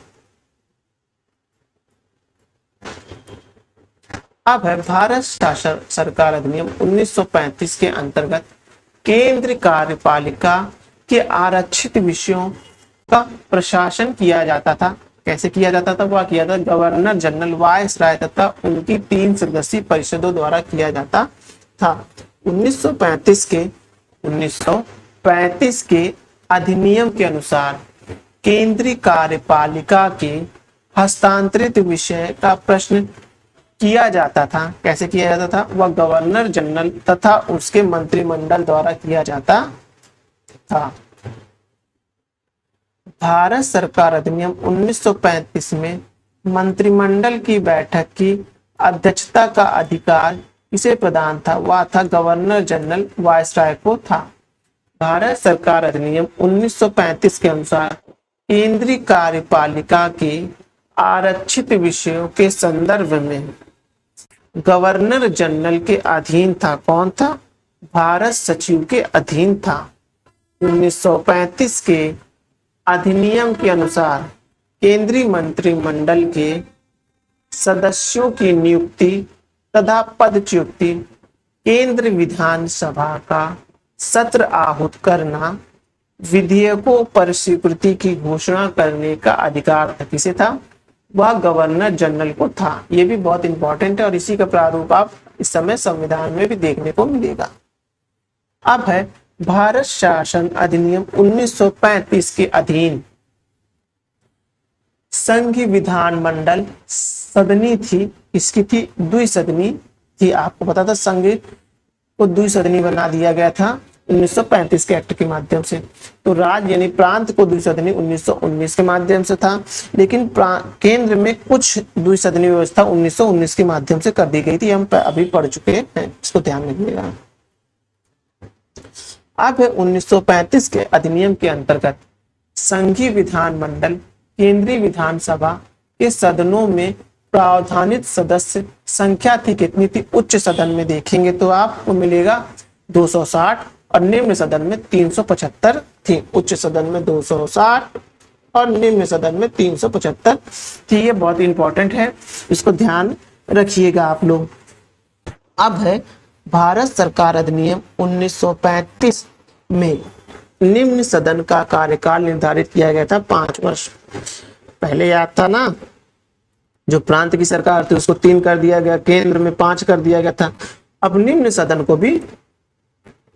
अब है भारत शासन सरकार अधिनियम 1935 के अंतर्गत केंद्र कार्यपालिका के आरक्षित विषयों का प्रशासन किया जाता था। कैसे किया जाता था? वह किया था गवर्नर जनरल वाइस राय तथा उनकी 3 सदस्यीय परिषदों द्वारा किया जाता था। 1935 के अधिनियम के अनुसार केंद्रीय कार्यपालिका के हस्तांतरित विषय का प्रश्न किया जाता था। कैसे किया जाता था? वह गवर्नर जनरल तथा उसके मंत्रिमंडल द्वारा किया जाता था। भारत सरकार अधिनियम 1935 में मंत्रिमंडल की बैठक की अध्यक्षता का अधिकार किसे प्रदान था? वह था गवर्नर जनरल वायसराय को था। भारत सरकार अधिनियम 1935 के अनुसार केंद्रीय कार्यपालिका के आरक्षित विषयों के संदर्भ में गवर्नर जनरल के अधीन था। कौन था? भारत सचिव के अधीन था। 1935 के अधिनियम के अनुसार केंद्रीय मंत्रिमंडल के सदस्यों की नियुक्ति तथा पदच्युति केंद्र विधानसभा का सत्र आहूत करना, विधेयकों पर स्वीकृति की घोषणा करने का अधिकार किसे था? वह गवर्नर जनरल को था। यह भी बहुत इंपॉर्टेंट है और इसी का प्रारूप आप इस समय संविधान में भी देखने को मिलेगा। अब है भारत शासन अधिनियम 1935 के अधीन संघीय विधानमंडल सदनी थी। इसकी थी द्विसदनी थी। आपको पता था संघीय को द्विसदनी बना दिया गया था 1935 के एक्ट के माध्यम से। तो राज्य यानी प्रांत को द्विसदनी 1919 के माध्यम से था, लेकिन केंद्र में कुछ द्विसदनी व्यवस्था 1919 के माध्यम से कर दी गई थी, हम अभी पढ़ चुके हैं, इसको ध्यान रखिएगा। अब 1935 के अधिनियम के अंतर्गत संघीय विधानमंडल केंद्रीय विधानसभा के सदनों में प्रावधानित सदस्य संख्या थी कितनी थी? उच्च सदन में देखेंगे तो आपको मिलेगा 260 और निम्न सदन में 375 थी। उच्च सदन में 260 और निम्न सदन में 375 थी। ये बहुत इंपॉर्टेंट है, इसको ध्यान रखिएगा आप लोग। अब है भारत सरकार अधिनियम 1935 में निम्न सदन का कार्यकाल निर्धारित किया गया था 5 वर्ष। पहले याद था ना, जो प्रांत की सरकार थी उसको 3 कर दिया गया, केंद्र में 5 कर दिया गया था। अब निम्न सदन को भी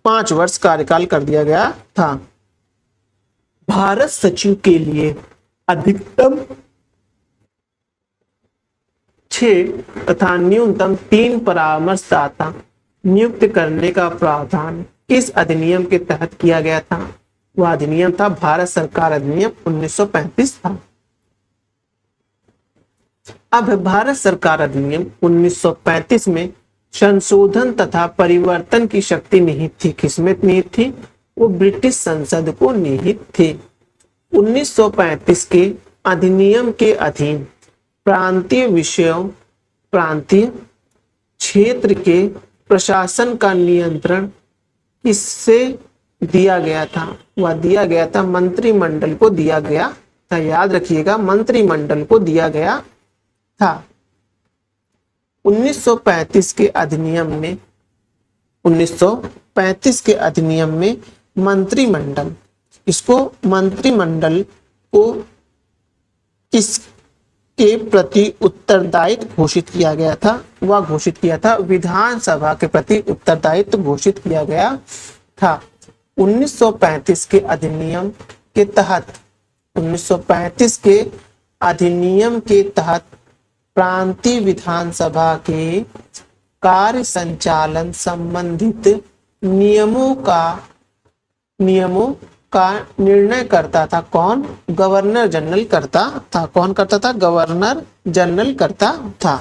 5 वर्ष कार्यकाल कर दिया गया था। भारत सचिव के लिए अधिकतम 6 तथा न्यूनतम 3 परामर्शदाता नियुक्त करने का प्रावधान किस अधिनियम के तहत किया गया था? वह अधिनियम था भारत सरकार अधिनियम 1935 था। अब भारत सरकार अधिनियम 1935 में संशोधन तथा परिवर्तन की शक्ति निहित थी। किसमें निहित थी? वो ब्रिटिश संसद को निहित थी। 1935 के अधिनियम के अधीन प्रांतीय विषयों, प्रांतीय क्षेत्र के प्रशासन का नियंत्रण किससे दिया गया था? वह दिया गया था मंत्रिमंडल को दिया गया था। याद रखिएगा, मंत्रिमंडल को दिया गया था। 1935 के अधिनियम में 1935 के अधिनियम में मंत्रिमंडल, इसको मंत्रिमंडल को किसके प्रति उत्तरदायित्व घोषित किया गया था? वह घोषित किया था विधानसभा के प्रति उत्तरदायित्व घोषित किया गया था। 1935 के अधिनियम के तहत 1935 के अधिनियम के तहत प्रांतीय विधानसभा के कार्य संचालन संबंधित नियमों का निर्णय करता था कौन? गवर्नर जनरल करता था। कौन करता था? गवर्नर जनरल करता था।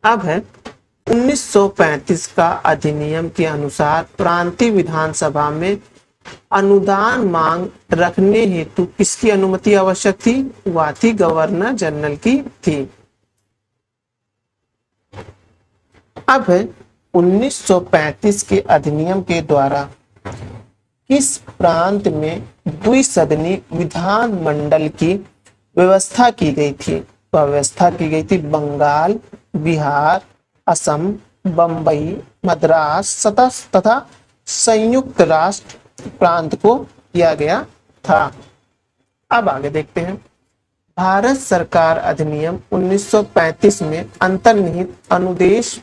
अब है 1935 का अधिनियम के अनुसार प्रांतीय विधानसभा में अनुदान मांग रखने हेतु किसकी अनुमति आवश्यक थी? वह थी गवर्नर जनरल की थी। अब है 1935 के अधिनियम के द्वारा किस प्रांत में द्विसदनी विधानमंडल की व्यवस्था की गई थी? वह व्यवस्था की गई थी बंगाल, बिहार, असम, बंबई, मद्रास तथा संयुक्त राष्ट्र प्रांत को किया गया था। अब आगे देखते हैं। भारत सरकार अधिनियम 1935 में अंतर्निहित अनुदेश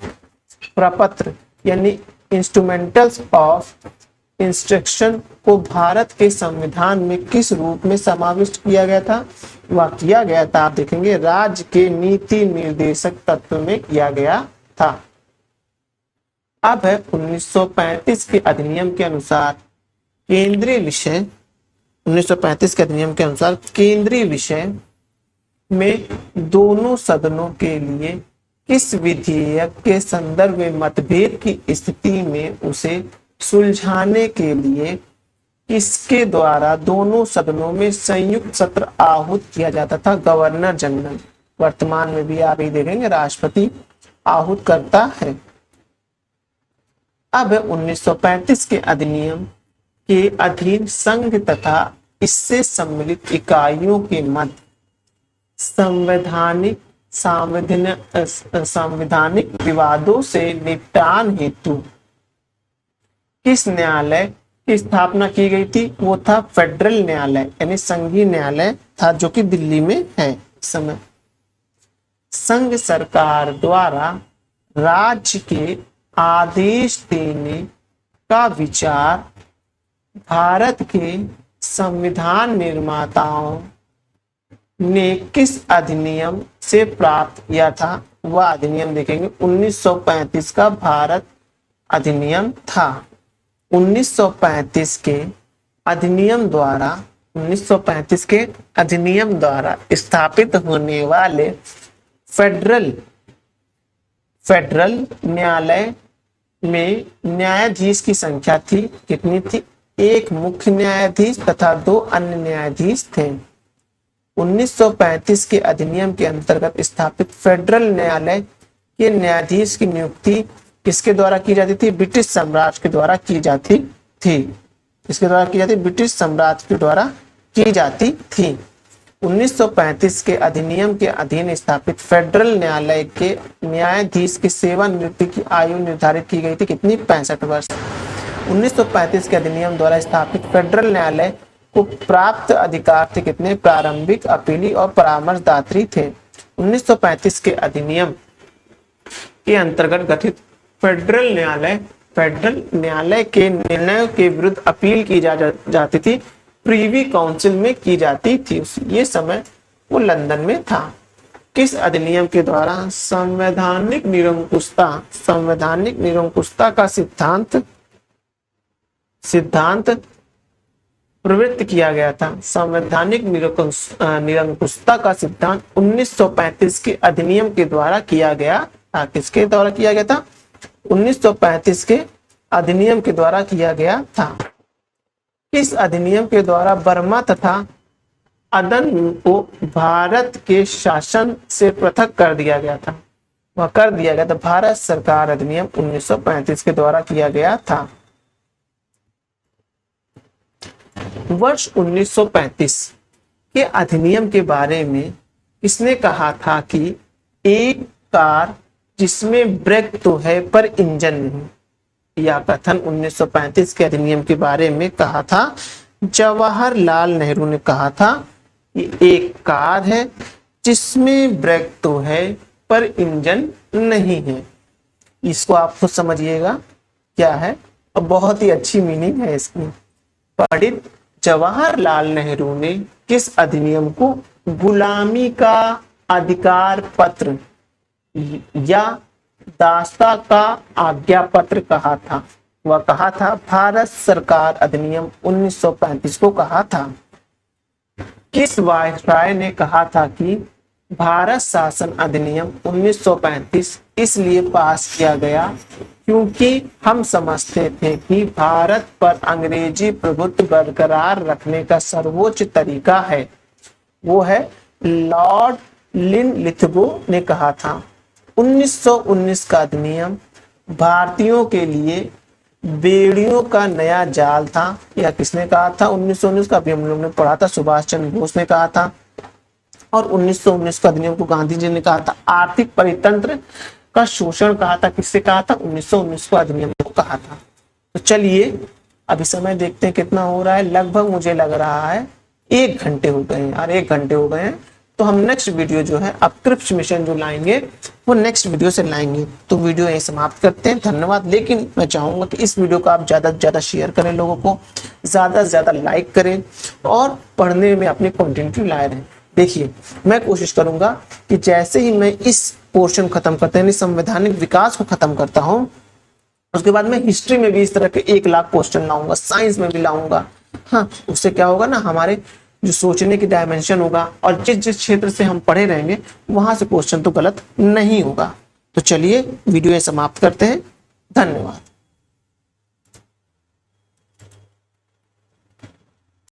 प्रपत्र यानी इंस्ट्रूमेंटल्स ऑफ इंस्ट्रक्शन को भारत के संविधान में किस रूप में समाविष्ट किया गया था? वह किया गया था, आप देखेंगे, राज्य के नीति निर्देशक तत्व में किया गया था। अब है 1935 के अधिनियम के अनुसार केंद्रीय विषय 1935 के अधिनियम के अनुसार केंद्रीय विषय में दोनों सदनों के लिए किस विधेयक के संदर्भ में मतभेद की स्थिति में उसे सुलझाने के लिए किसके द्वारा दोनों सदनों में संयुक्त सत्र आहूत किया जाता था? Governor general. वर्तमान में भी आप ये देखेंगे राष्ट्रपति आहूत करता है। अब 1935 के अधिनियम के अधीन संघ तथा इससे सम्मिलित इकाइयों के मध्य संवैधानिक विवादों से निपटान हेतु किस न्यायालय की स्थापना की गई थी? वो था फेडरल न्यायालय यानी संघीय न्यायालय था, जो कि दिल्ली में है इस समय। संघ सरकार द्वारा राज्य के आदेश देने का विचार भारत के संविधान निर्माताओं ने किस अधिनियम से प्राप्त किया था? वह अधिनियम देखेंगे 1935 का भारत अधिनियम था। 1935 के अधिनियम द्वारा 1935 के अधिनियम द्वारा स्थापित होने वाले फेडरल न्यायालय में न्यायाधीश की संख्या थी, कितनी थी? एक मुख्य न्यायाधीश तथा 2 अन्य न्यायाधीश थे। 1935 के अधिनियम के अंतर्गत स्थापित फेडरल न्यायालय के न्यायाधीश की नियुक्ति किसके द्वारा की जाती थी? ब्रिटिश साम्राज्य के द्वारा की जाती थी। किसके द्वारा की जाती? ब्रिटिश साम्राज्य के द्वारा की जाती थी। 1935 के अधिनियम के अधीन स्थापित फेडरल न्यायालय के न्यायाधीश की सेवानिवृत्ति की आयु निर्धारित की गई थी, कितनी? 65 वर्ष। 1935 के अधिनियम द्वारा स्थापित फेडरल न्यायालय को प्राप्त अधिकार थे, कितने? प्रारंभिक, अपीली और परामर्शदात्री थे। 1935 के अधिनियम के अंतर्गत गठित फेडरल न्यायालय के निर्णयों के विरुद्ध अपील की जाती थी, प्रीवी काउंसिल में की जाती थी। ये समय वो लंदन में था। किस अधिनियम के द्वारा संवैधानिक निरंकुशता का सिद्धांत प्रवृत्त किया गया था? संवैधानिक निरंकुशता का सिद्धांत 1935 के अधिनियम के द्वारा किया गया था। किसके द्वारा किया गया था? 1935 के अधिनियम के द्वारा किया गया था। किस अधिनियम के द्वारा बर्मा तथा अदन को भारत के शासन से पृथक कर दिया गया था? वह कर दिया गया था भारत सरकार अधिनियम 1935 के द्वारा किया गया था। वर्ष 1935 के अधिनियम के बारे में किसने कहा था कि एक कार जिसमें ब्रेक तो है पर इंजन नहीं? यह कथन 1935 के अधिनियम के बारे में कहा था जवाहरलाल नेहरू ने। कहा था कि एक कार है जिसमें ब्रेक तो है पर इंजन नहीं है। इसको आप खुद समझिएगा क्या है, और बहुत ही अच्छी मीनिंग है इसकी। पंडित जवाहरलाल नेहरू ने किस अधिनियम को गुलामी का अधिकार पत्र या दास्ता का आज्ञा पत्र कहा था? वह कहा था भारत सरकार अधिनियम 1935 को कहा था। किस वायसराय ने कहा था कि भारत शासन अधिनियम 1935 इसलिए पास किया गया क्योंकि हम समझते थे कि भारत पर अंग्रेजी प्रभुत्व बरकरार रखने का सर्वोच्च तरीका है? वो है लॉर्ड लिनलिथगो ने कहा था। 1919 का अधिनियम भारतीयों के लिए बेड़ियों का नया जाल था। यह किसने कहा था? 1919 का भी हम लोग ने पढ़ा था, सुभाष चंद्र बोस ने कहा था। और 1919 का अधिनियम को गांधी जी ने कहा था आर्थिक परितंत्र का शोषण कहा था। किससे कहा था? 1919 को अधिनियम को कहा था। तो चलिए अभी समय देखते हैं कितना हो रहा है। लगभग मुझे लग रहा है 1 घंटे हो गए हैं यार, 1 घंटे हो गए हैं। तो हम नेक्स्ट वीडियो जो है अपकृप्स मिशन जो लाएंगे वो नेक्स्ट वीडियो से लाएंगे। तो वीडियो यही समाप्त करते हैं, धन्यवाद। लेकिन मैं चाहूंगा कि इस वीडियो को आप ज्यादा से ज्यादा शेयर करें, लोगों को ज्यादा से ज्यादा लाइक करें और पढ़ने में अपनी कंटिन्यूटी लाए रहें। देखिए मैं कोशिश करूंगा कि जैसे ही मैं इस पोर्शन खत्म करते हैं, संवैधानिक विकास को खत्म करता हूं, उसके बाद मैं हिस्ट्री में भी इस तरह के 1 लाख क्वेश्चन लाऊंगा, साइंस में भी लाऊंगा। हाँ, उससे क्या होगा ना, हमारे जो सोचने की डायमेंशन होगा और जिस जिस क्षेत्र से हम पढ़े रहेंगे वहां से क्वेश्चन तो गलत नहीं होगा। तो चलिए वीडियो समाप्त करते हैं, धन्यवाद।